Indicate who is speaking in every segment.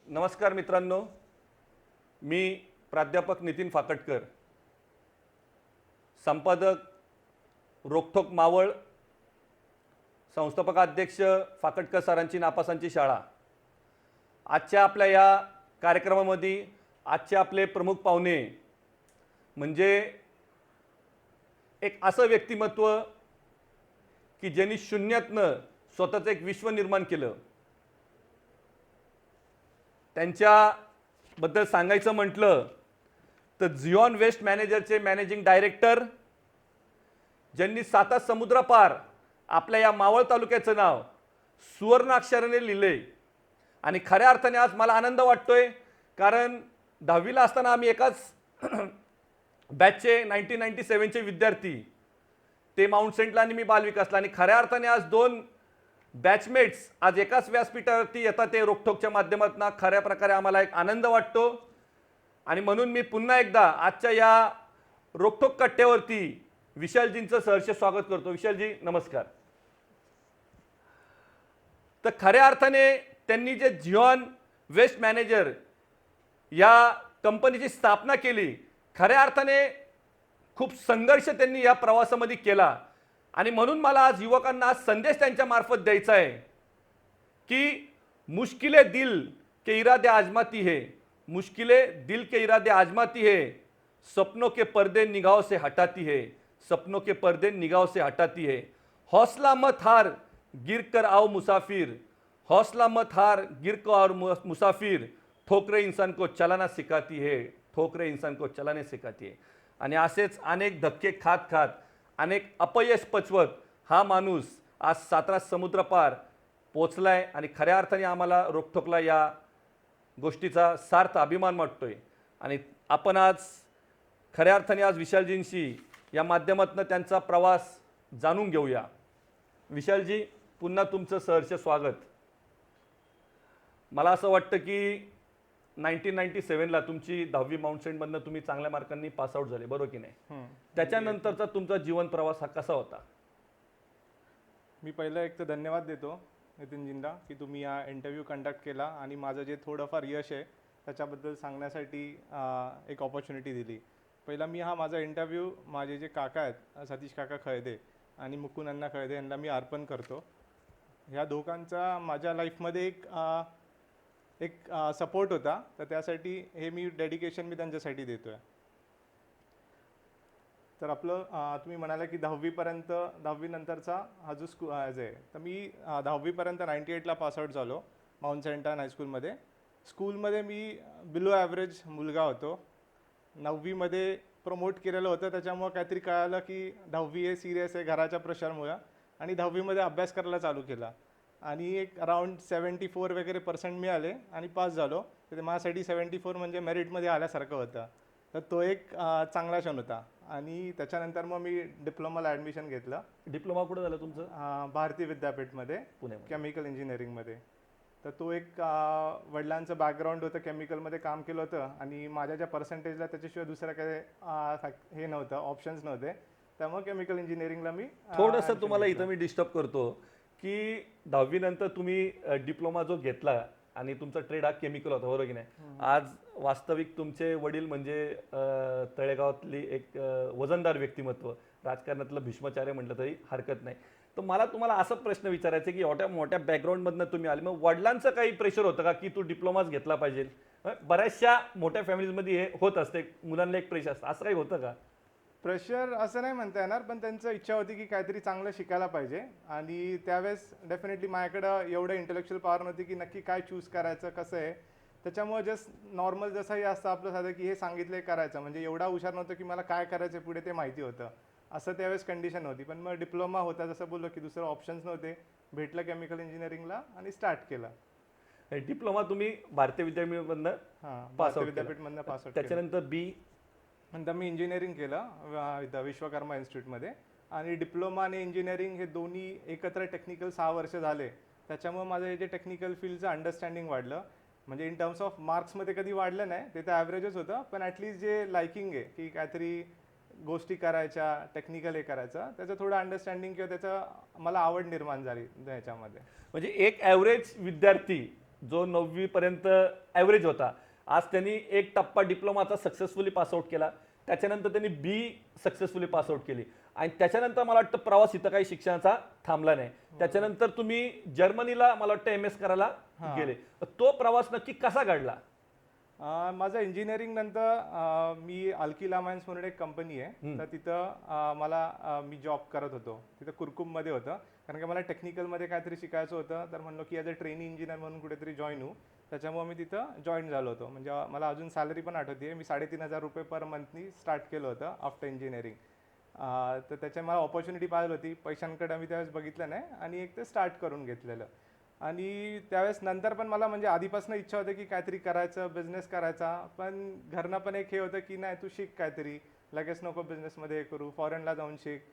Speaker 1: नमस्कार मित्रांनो, मी प्राध्यापक नितीन फाकटकर, संपादक रोखोक मावळ, संस्थापकाध्यक्ष फाकटकर सरांची नापासांची शाळा। आजच्या आपल्या या कार्यक्रमामध्ये आजचे आपले प्रमुख पाहुणे म्हणजे एक असं व्यक्तिमत्व की ज्यांनी शून्यातनं स्वतःचं एक विश्व निर्माण केलं। त्यांच्याबद्दल सांगायचं म्हटलं तर झिऑन वेस्ट मॅनेजरचे मॅनेजिंग डायरेक्टर, ज्यांनी 7 समुद्रापार आपल्या या मावळ तालुक्याचं नाव सुवर्ण अक्षराने लिहिले। आणि खऱ्या अर्थाने आज मला आनंद वाटतोय, कारण 10वीला असताना आम्ही एकाच बॅचचे 1997 चे विद्यार्थी, ते माउंट सेंटला आणि मी बालविकासला, आणि खऱ्या अर्थाने आज 2 बॅचमेट्स आज एकाच व्यासपीठावरती येतात ते रोखोकच्या माध्यमातून। खऱ्या प्रकारे आम्हाला एक आनंद वाटतो आणि म्हणून मी पुन्हा एकदा आजच्या या रोखोक कट्ट्यावरती विशालजींचं सहर्ष स्वागत करतो। विशालजी नमस्कार। तर खऱ्या अर्थाने त्यांनी जे झिऑन वेस्ट मॅनेजर या कंपनीची स्थापना केली, खऱ्या अर्थाने खूप संघर्ष त्यांनी या प्रवासामध्ये केला। आणि म्हणून मला आज युवकांना आज संदेश त्यांच्या मार्फत द्यायचा आहे की मुश्किले दिल के इरादे आजमाती है, मुश्किले दिल के इरादे आजमाती है, सपनों के पर्दे निगाहों से हटाती है, सपनों के पर्दे निगाहों से हटाती है। हौसला मत हार गिर कर आओ मुसाफिर, हौसला मत हार गिर कर आओ मुसाफिर, ठोकरे इंसान को चलाना सिखाती है, ठोकरे इंसान को चलाने सिखाती है। आणि असेच अनेक धक्के खात खात, अनेक अपयश पचवत हा माणूस आज 17 समुद्रपार पोचलाय। आणि खऱ्या अर्थाने आम्हाला रोखोकला या गोष्टीचा सार्थ अभिमान वाटतोय। आणि आपण आज खऱ्या अर्थाने आज विशालजींशी या माध्यमातून त्यांचा प्रवास जाणून घेऊया। विशालजी, पुन्हा तुमचं सहर्ष स्वागत। मला असं वाटतं की 1997 ला तुमची 10वी माउंट सेंटमधनं तुम्ही चांगल्या मार्कांनी पास आउट झाले, बरोबर की नाही? त्याच्यानंतरचा तुमचा जीवन प्रवास हा कसा होता?
Speaker 2: मी पहिलं एक तर धन्यवाद देतो नितीनजींना की तुम्ही हा इंटरव्ह्यू कंडक्ट केला आणि माझं जे थोडंफार यश आहे त्याच्याबद्दल सांगण्यासाठी एक ऑपॉर्च्युनिटी दिली। पहिला मी माझा इंटरव्ह्यू माझे जे काका आहेत सतीश काका खळदे आणि मुकुंद अण्णा खळदे यांना मी अर्पण करतो। ह्या दोघांचा माझ्या लाईफमध्ये एक सपोर्ट होता, तर त्यासाठी हे मी डेडिकेशन मी त्यांच्यासाठी देतोय। तर आपलं तुम्ही म्हणाला की 10वी नंतरचा हा जो आहे, तर मी 10वीपर्यंत 98 ला पासआउट झालो माउंट सेंटन हायस्कूलमध्ये। स्कूलमध्ये मी बिलो ॲव्हरेज मुलगा होतो। 9वीमध्ये प्रमोट केलेलं होतं, त्याच्यामुळं काहीतरी कळालं की 10वी हे सिरियस आहे घराच्या प्रेशरमुळं, आणि 10वीमध्ये अभ्यास करायला चालू केला आणि एक अराउंड 74 वगैरे % मिळाले आणि पास झालो। तर माझ्यासाठी 74 म्हणजे मेरिटमध्ये आल्यासारखं होतं, तर तो एक चांगला क्षण होता। आणि त्याच्यानंतर मग मी डिप्लोमाला ॲडमिशन घेतलं।
Speaker 1: डिप्लोमा कुठं झालं तुमचं?
Speaker 2: भारती विद्यापीठमध्ये
Speaker 1: पुण्यामध्ये,
Speaker 2: केमिकल इंजिनिअरिंगमध्ये। तर तो एक वडिलांचं बॅकग्राऊंड होतं, केमिकलमध्ये काम केलं होतं आणि माझ्या ज्या पर्सेंटेजला त्याच्याशिवाय दुसरं काही हे नव्हतं, ऑप्शन्स नव्हते, त्यामुळे केमिकल इंजिनिअरिंगला मी
Speaker 1: थोडंसं तुम्हाला इथं मी डिस्टर्ब करतो की 10वी नंतर तुम्ही डिप्लोमा जो घेतला आणि तुमचा ट्रेड हा केमिकल होता, बरोबर की नाही? आज वास्तविक तुमचे वडील म्हणजे तळेगावातली एक वजनदार व्यक्तिमत्व, राजकारणातलं भीष्माचार्य म्हटलं तरी हरकत नाही। तर मला तुम्हाला असा प्रश्न विचारायचा की एवढ्या मोठ्या बॅकग्राऊंडमधनं तुम्ही आले, मग वडिलांचं काही प्रेशर होतं का की तू डिप्लोमाच घेतला पाहिजे? बऱ्याचशा मोठ्या फॅमिलीजमध्ये हे होत असते, मुलांना एक प्रेशर असतं, असं काही होतं का?
Speaker 2: प्रेशर असं नाही म्हणता येणार, पण त्यांचं इच्छा होती की काहीतरी चांगलं शिकायला पाहिजे। आणि त्यावेळेस डेफिनेटली माझ्याकडं एवढं इंटेलेक्च्युअल पॉवर नव्हती की नक्की काय चूज करायचं कसं आहे, त्याच्यामुळे जस्ट नॉर्मल जसंही असतं आपलं साधं की हे सांगितलं करायचं, म्हणजे एवढा हुशार नव्हतं की मला काय करायचं पुढे ते माहिती होतं, असं त्यावेळेस कंडिशन होती। पण मग डिप्लोमा होता, जसं बोललो की दुसरं ऑप्शन्स नव्हते, भेटलं केमिकल इंजिनिअरिंगला आणि स्टार्ट केलं।
Speaker 1: डिप्लोमा तुम्ही भारतीय विद्यापीठमधनं पास आउट,
Speaker 2: विद्यापीठमधनं पास आउट,
Speaker 1: त्याच्यानंतर बी
Speaker 2: नंतर मी इंजिनिअरिंग केलं विश्वकर्मा इन्स्टिट्यूटमध्ये। आणि डिप्लोमा आणि इंजिनिअरिंग हे दोन्ही एकत्र टेक्निकल 6 वर्ष झाले, त्याच्यामुळे माझं हे जे टेक्निकल फील्डचं अंडरस्टँडिंग वाढलं। म्हणजे इन टर्म्स ऑफ मार्क्समध्ये कधी वाढलं नाही, ते तर ॲव्हरेजच होतं, पण ॲटलिस्ट जे लाइकिंग आहे की काहीतरी गोष्टी करायच्या, टेक्निकल हे करायचं, त्याचं थोडं अंडरस्टँडिंग किंवा त्याचं मला आवड निर्माण झाली ह्याच्यामध्ये।
Speaker 1: म्हणजे एक ॲव्हरेज विद्यार्थी जो 9वी पर्यंत ॲव्हरेज होता, आज त्यांनी एक टप्पा डिप्लोमाचा सक्सेसफुली पासआउट केला. त्याच्यानंतर त्यांनी बी सक्सेसफुली पासआउट केली आणि त्याच्यानंतर मला वाटतं प्रवास इथं काही शिक्षणाचा थांबला नाही. त्याच्यानंतर तुम्ही जर्मनीला मला वाटतं MS करायला गेले. तो प्रवास नक्की कसा घडला?
Speaker 2: माझं इंजिनिअरिंग नंतर मी अल्किला माइन्स म्हणून एक कंपनी आहे, तर तिथं मी जॉब करत होतो. तिथं कुरकुममध्ये होतं, कारण की मला टेक्निकलमध्ये काहीतरी शिकायचं होतं. तर म्हणलो की ॲज अ ट्रेनी इंजिनियर म्हणून कुठेतरी जॉईन होऊ. त्याच्यामुळे मी तिथं जॉईन झालो होतो. म्हणजे मला अजून सॅलरी पण आठवते. मी 3,500 रुपये पर मंथनी स्टार्ट केलं होतं आफ्टर इंजिनिअरिंग. तर त्याच्या मला ऑपॉर्च्युनिटी पाहिजे होती. पैशांकडे मी त्यावेळेस बघितलं नाही आणि एक ते स्टार्ट करून घेतलेलं. आणि त्यावेळेस नंतर पण मला म्हणजे आधीपासून इच्छा होती की काहीतरी करायचं, बिझनेस करायचा. पण घरनं पण एक हे होतं की नाही, तू शिक काहीतरी, लगेच नको बिझनेसमध्ये हे करू, फॉरेनला जाऊन शिक.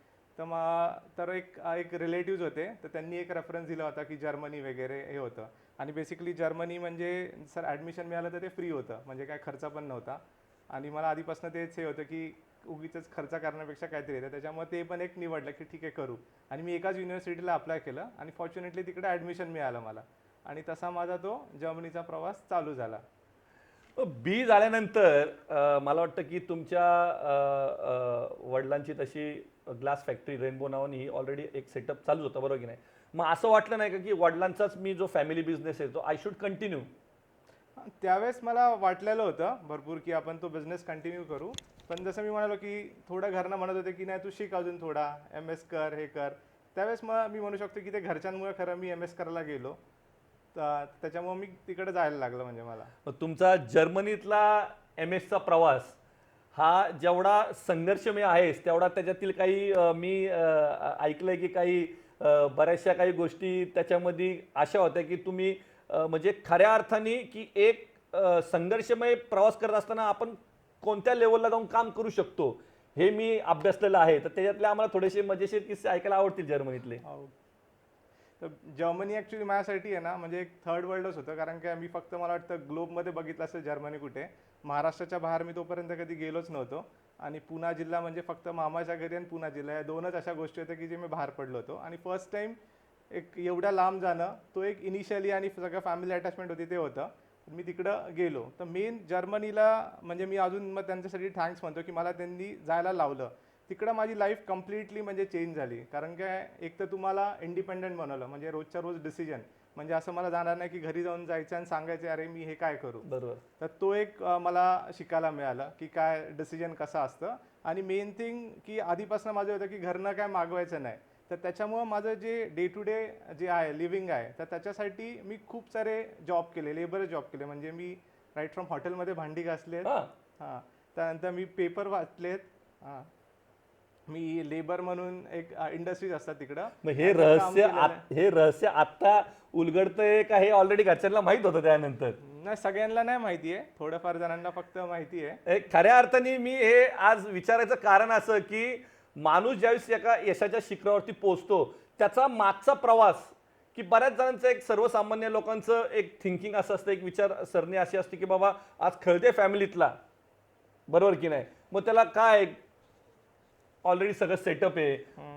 Speaker 2: तर एक रिलेटिव्ज होते, तर त्यांनी एक रेफरन्स दिला होता की जर्मनी वगैरे हे होतं. आणि बेसिकली जर्मनी म्हणजे सर ॲडमिशन मिळालं तर ते फ्री होतं, म्हणजे काय खर्च पण नव्हता. आणि मला आधीपासून तेच हे होतं की उगीच खर्च करण्यापेक्षा काहीतरी येतं, त्याच्यामुळे ते पण एक निवडलं की ठीक आहे करू. आणि मी एकाच युनिव्हर्सिटीला अप्लाय केलं आणि फॉर्च्युनेटली तिकडे ॲडमिशन मिळालं मला. आणि तसा माझा तो जर्मनीचा प्रवास चालू झाला.
Speaker 1: बी झाल्यानंतर मला वाटतं की तुमच्या वडिलांची तशी ग्लास फॅक्टरी रेनबो नावाने ही ऑलरेडी एक सेटअप चालू होता, बरोबर की नाही? मग असं वाटलं नाही का की वडिलांचाच मी जो फॅमिली बिझनेस आहे तो आय शुड कंटिन्यू?
Speaker 2: त्यावेळेस मला वाटलेलं होतं भरपूर की आपण तो बिझनेस कंटिन्यू करू. पण जसं मी म्हणालो की थोडं घरनं म्हणत होते की नाही, तू शिक अजून थोडा, MS कर, हे कर. त्यावेळेस मग मी म्हणू शकतो की ते घरच्यांमुळे खरं मी MS करायला गेलो. तर त्याच्यामुळे मी तिकडे जायला लागलं म्हणजे मला.
Speaker 1: मग तुमचा जर्मनीतला MS चा प्रवास हा जेवढा संघर्षमय आहेस तेवढा त्याच्यातील काही मी ऐकलंय की काही बऱ्याचशा काही गोष्टी त्याच्यामध्ये अशा होत्या की तुम्ही म्हणजे खऱ्या अर्थाने की एक संघर्षमय प्रवास करत असताना आपण कोणत्या लेवलला जाऊन काम करू शकतो हे मी अभ्यासलेलं आहे. तर त्याच्यातले आम्हाला थोडेसे मजेशीर किस्से ऐकायला आवडतील जर्मनीतले.
Speaker 2: हो. तर जर्मनी ॲक्च्युली माझ्यासाठी आहे ना, म्हणजे एक थर्ड वर्ल्डच होतं. कारण की मी फक्त मला वाटतं ग्लोबमध्ये बघितलं असेल जर्मनी कुठे. महाराष्ट्राच्या बाहेर मी तोपर्यंत कधी गेलोच नव्हतो. आणि पुणा जिल्हा म्हणजे फक्त मामाच्या घरी आणि पुणा जिल्हा या दोनच अशा गोष्टी होत्या की जे मी बाहेर पडलो होतो. आणि फर्स्ट टाईम एक एवढ्या लांब जाणं, तो एक इनिशियली आणि सगळं फॅमिली अटॅचमेंट होती ते होतं. मी तिकडं गेलो तर मेन जर्मनीला म्हणजे मी अजून मग त्यांच्यासाठी थँक्स म्हणतो की मला त्यांनी जायला लावलं. तिकडं माझी लाईफ कम्प्लिटली म्हणजे चेंज झाली. कारण काय, एक तर तुम्हाला इंडिपेंडंट बनवलं, म्हणजे रोजच्या रोज डिसिजन. म्हणजे असं मला जाणार नाही की घरी जाऊन जायचं आणि सांगायचं अरे मी हे काय करू.
Speaker 1: बरोबर.
Speaker 2: तर तो एक मला शिकायला मिळाला की काय डिसिजन कसं असतं. आणि मेन थिंग की आधीपासून माझं होतं की घरनं काय मागवायचं नाही. तर त्याच्यामुळं माझं जे डे टू डे जे आहे लिव्हिंग आहे, तर त्याच्यासाठी मी खूप सारे जॉब केले, लेबर जॉब केले. म्हणजे मी राईट फ्रॉम हॉटेलमध्ये भांडी घासलेत. हां. त्यानंतर मी पेपर वाचलेत. हां. मी लेबर म्हणून एक इंडस्ट्रीज असतात तिकडं.
Speaker 1: मग हे रहस्य आता उलगडतंय का हे ऑलरेडी घरच्यांना माहित होतं त्यानंतर?
Speaker 2: नाही, सगळ्यांना नाही माहिती आहे, थोड्याफार जणांना फक्त माहिती आहे.
Speaker 1: खऱ्या अर्थाने मी हे आज विचारायचं कारण असं की माणूस ज्यावेळेस एका यशाच्या शिखरावरती पोहोचतो त्याचा मागचा प्रवास, की बऱ्याच जणांचं एक सर्वसामान्य लोकांचं एक थिंकिंग असं असतं, एक विचारसरणी अशी असते की बाबा आज खळते फॅमिलीतला, बरोबर की नाही? मग त्याला काय ऑलरेडी सगळं सेटअप आहे.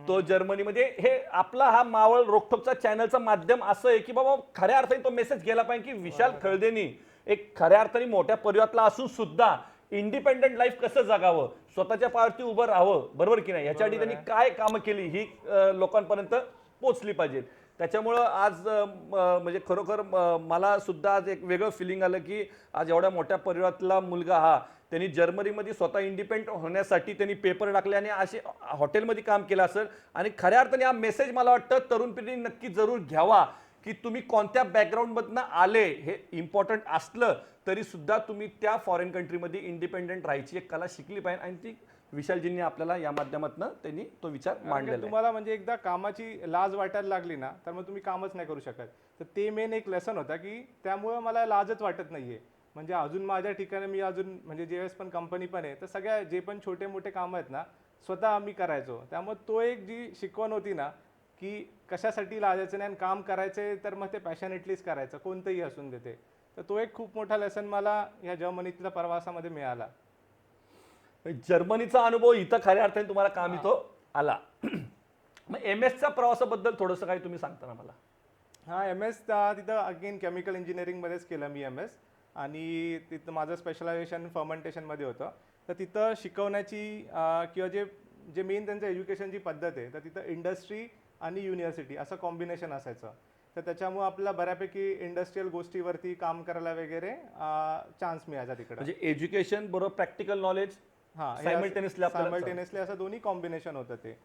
Speaker 1: तो जर्मनी म्हणजे हे आपला हा मावळ रोखोकचा चॅनलचं माध्यम असं आहे की बाबा खऱ्या अर्थाने तो मेसेज गेला पाहिजे की विशाल खळदेनी एक खऱ्या अर्थाने मोठ्या परिवारातला असून सुद्धा इंडिपेंडंट लाईफ कसं जगावं, स्वतःच्या पायावरती उभं राहावं, बरोबर की नाही, याच्यासाठी त्यांनी काय कामं केली ही लोकांपर्यंत पोचली पाहिजेत. त्याच्यामुळं आज म्हणजे खरोखर मला सुद्धा आज एक वेगळं फिलिंग आलं की आज एवढ्या मोठ्या परिवारातला मुलगा हा त्यांनी जर्मनीमध्ये स्वतः इंडिपेंडंट होण्यासाठी त्यांनी पेपर टाकले आणि असे हॉटेलमध्ये काम केलं असेल. आणि खऱ्या अर्थाने हा मेसेज मला वाटतं तरुण पिढीने नक्की जरूर घ्यावा की तुम्ही कोणत्या बॅकग्राऊंडमधनं आले हे इम्पॉर्टंट असलं तरी सुद्धा तुम्ही त्या फॉरेन कंट्रीमध्ये इंडिपेंडंट राहायची एक कला शिकली पाहिजे. आणि ती विशालजींनी आपल्याला या माध्यमातून त्यांनी तो विचार मांडलेला.
Speaker 2: तुम्हाला म्हणजे एकदा कामाची लाज वाटायला लागली ना, तर मग तुम्ही कामच नाही करू शकत. तर ते मेन एक लेसन होता की त्यामुळं मला लाजच वाटत नाहीये. म्हणजे अजून माझ्या ठिकाणी मी अजून म्हणजे जेवेळेस पण कंपनी पण आहे, तर सगळ्या जे पण छोटे मोठे कामं आहेत ना स्वतः आम्ही करायचो. त्यामुळे तो एक जी शिकवण होती ना की कशासाठी लाजायचं नाही आणि काम करायचं तर मग ते पॅशनेटलीच करायचं, कोणतंही असून देते. तर तो एक खूप मोठा लेसन मला या जर्मनीतल्या प्रवासामध्ये मिळाला.
Speaker 1: जर्मनीचा अनुभव इथं खऱ्या अर्थाने तुम्हाला कामी तो आला. मग MS च्या प्रवासाबद्दल थोडंसं काही तुम्ही सांगता ना मला?
Speaker 2: हा MS तिथं अगेन केमिकल इंजिनिअरिंगमध्येच केलं मी MS. आणि तिथं माझं स्पेशलायझेशन फर्मेंटेशनमध्ये होतं. तर तिथं शिकवण्याची किंवा जे जे मेन त्यांचं एज्युकेशनची पद्धत आहे, तर तिथं इंडस्ट्री आणि युनिव्हर्सिटी असं कॉम्बिनेशन असायचं. तर त्याच्यामुळं आपल्याला बऱ्यापैकी इंडस्ट्रियल गोष्टीवरती काम करायला वगैरे चान्स मिळायचा तिकडं.
Speaker 1: म्हणजे एज्युकेशन बरोबर प्रॅक्टिकल नॉलेज
Speaker 2: हां,
Speaker 1: सायमल्टेनियसली आपल्याला
Speaker 2: सायमल्टेनियसली असं दोन्ही कॉम्बिनेशन होतं ते.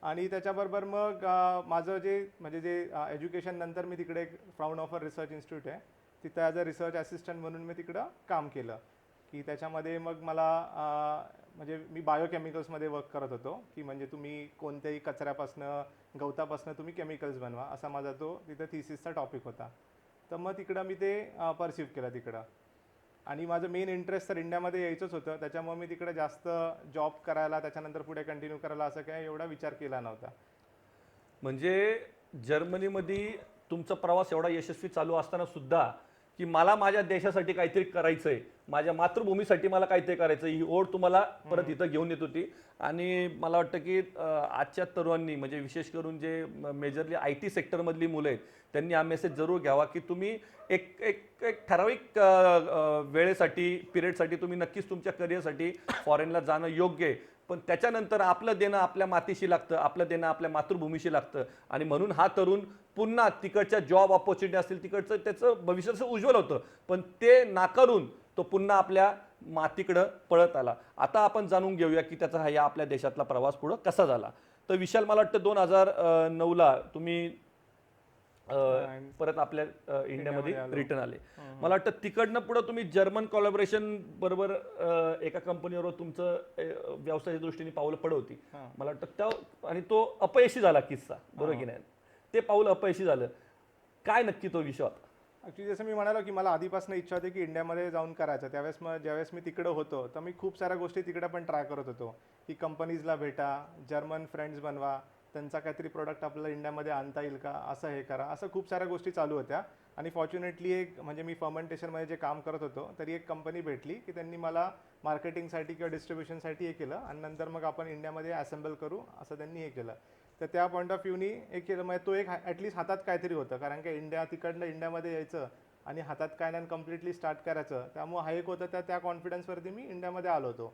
Speaker 2: आणि त्याच्याबरोबर मग माझं जे म्हणजे जे एज्युकेशन नंतर मी तिकडे एक फ्राऊंडहोफर रिसर्च इन्स्टिट्यूट आहे, तिथं ॲज अ रिसर्च असिस्टंट म्हणून मी तिकडं काम केलं. की त्याच्यामध्ये मग मला म्हणजे मी बायोकेमिकल्समध्ये वर्क करत होतो, की म्हणजे तुम्ही कोणत्याही कचऱ्यापासनं गवतापासनं तुम्ही केमिकल्स बनवा, असा माझा तो तिथं थिसिसचा टॉपिक होता. तर मग तिकडं मी ते परसिव्ह केलं तिकडं. आणि माझं मेन इंटरेस्ट तर इंडियामध्ये यायचंच होतं, त्याच्यामुळे मी तिकडे जास्त जॉब करायला त्याच्यानंतर पुढे कंटिन्यू करायला असं काय एवढा विचार केला नव्हता.
Speaker 1: म्हणजे जर्मनीमध्ये तुमचा प्रवास एवढा यशस्वी चालू असताना सुद्धा की मला माझ्या देशासाठी काहीतरी करायचंय, माझ्या मातृभूमीसाठी मला काहीतरी करायचं, ही ओढ तुम्हाला परत इथं घेऊन येत होती. आणि मला वाटतं की आजच्या तरुणांनी म्हणजे विशेष करून जे मेजरली IT सेक्टरमधली मुलं आहेत त्यांनी हा मेसेज जरूर घ्यावा की तुम्ही एक एक एक ठराविक वेळेसाठी पिरियडसाठी तुम्ही नक्कीच तुमच्या करिअरसाठी फॉरेनला जाणं योग्य आहे, पण त्याच्यानंतर आपलं देणं आपल्या मातीशी लागतं, आपलं देणं आपल्या मातृभूमीशी लागतं. आणि म्हणून हा तरुण पुन्हा तिकडच्या जॉब ऑपॉर्च्युनिटी असतील तिकडचं त्याचं भविष्य उज्ज्वल होतं, पण ते नाकारून तो पुन्हा आपल्या मातीकडं पळत आला. आता आपण जाणून घेऊया की त्याचा हा या आपल्या देशातला प्रवास पुढं कसा झाला. तर विशाल, मला वाटतं 2009ला तुम्ही परत आपल्या इंडियामध्ये रिटर्न आले. मला वाटतं तिकडनं पुढे तुम्ही जर्मन कोलॅबोरेशन बरोबर एका कंपनीवर तुमचं व्यवसायाच्या दृष्टीने पावलं पडवती. मला वाटतं त्या आणि तो अपयशी झाला किस्सा, बरोबर की नाही? ते पाऊल अपयशी झालं, काय नक्की तो विषय होता?
Speaker 2: ॲक्च्युली जसं मी म्हणालो की मला आधीपासून इच्छा होती की इंडियामध्ये जाऊन करायचं. त्यावेळेस मग ज्यावेळेस मी तिकडं होतो तर मी खूप साऱ्या गोष्टी तिकडे पण ट्राय करत होतो, की कंपनीजला भेटा, जर्मन फ्रेंड्स बनवा, त्यांचा काहीतरी प्रोडक्ट आपल्याला इंडियामध्ये आणता येईल का, असं हे करा, असं खूप साऱ्या गोष्टी चालू होत्या. आणि फॉर्च्युनेटली एक म्हणजे मी फर्मेंटेशनमध्ये जे काम करत होतो तरी एक कंपनी भेटली की त्यांनी मला मार्केटिंगसाठी किंवा डिस्ट्रीब्युशनसाठी हे केलं आणि नंतर मग आपण इंडियामध्ये असेंबल करू असं त्यांनी हे केलं. तर त्या पॉईंट ऑफ व्ह्यूनी एक केलं, म्हणजे तो एक ॲटलीस्ट हातात काहीतरी होतं, कारण की तिकडनं इंडियामध्ये यायचं आणि हातात काय नाही कम्प्लिटली स्टार्ट करायचं. त्यामुळे हा एक होतं, त्या कॉन्फिडन्सवरती मी इंडियामध्ये आलो होतो.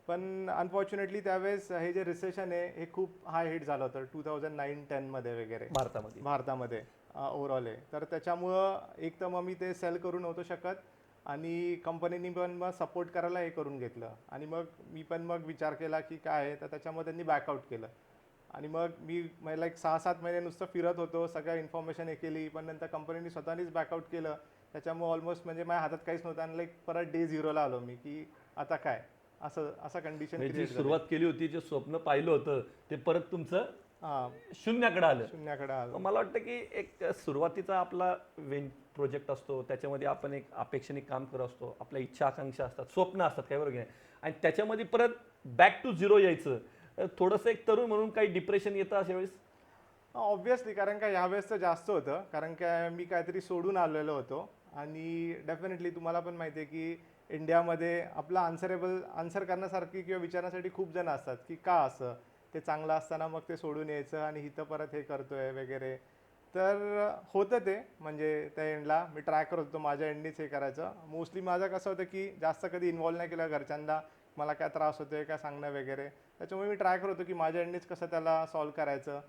Speaker 2: पण अनफॉर्च्युनेटली त्यावेळेस हे जे रिसेशन आहे हे खूप हाय हिट झालं होतं 2009-10मध्ये वगैरे भारतामध्ये ओव्हरऑल आहे. तर त्याच्यामुळं एक तर मग मी ते सेल करू नव्हतो शकत आणि कंपनीनी पण मग सपोर्ट करायला हे करून घेतलं. आणि मग मी पण मग विचार केला की काय आहे, तर त्याच्यामुळे त्यांनी बॅकआउट केलं. आणि मग मी मला एक 6-7 महिने नुसतं फिरत होतो, सगळ्या इन्फॉर्मेशन हे केली, पण नंतर कंपनीने स्वतःनीच बॅकआउट केलं. त्याच्यामुळे ऑलमोस्ट म्हणजे माझ्या हातात काहीच नव्हतं आणि लाईक परत डे 0ला आलो मी की आता काय, असं कंडिशन.
Speaker 1: जी सुरुवात केली होती, जे स्वप्न पाहिलं होतं ते परत तुमचं शून्याकडे आलं. मला वाटतं की एक सुरुवातीचा आपला प्रोजेक्ट असतो, त्याच्यामध्ये आपण एक अपेक्षेने काम करत असतो, आपल्या इच्छा आकांक्षा असतात, स्वप्न असतात, काय बरोबर नाही, आणि त्याच्यामध्ये परत बॅक टू झिरो यायचं. थोडंसं एक तरुण म्हणून काही डिप्रेशन येतं अशा वेळेस?
Speaker 2: ऑब्व्हियसली, कारण का ह्यावेळेस तर जास्त होतं, कारण काय मी काहीतरी सोडून आलेलो होतो. आणि डेफिनेटली तुम्हाला पण माहिती आहे की इंडियामध्ये आपला आन्सर करण्यासारखी किंवा विचारण्यासाठी खूप जण असतात की का असं, ते चांगलं असताना मग ते सोडून यायचं आणि इथं परत हे करतोय वगैरे. तर होतं ते, म्हणजे त्या एंडला मी ट्राय करत होतो माझ्या एंडनीच हे करायचं. मोस्टली माझं कसं होतं की जास्त कधी इन्व्हॉल्व नाही केलं घरच्यांना, मला काय त्रास होतोय काय सांगणं वगैरे. त्याच्यामुळे मी ट्राय करत होतो की माझ्या एंडनीच कसं त्याला सॉल्व्ह करायचं.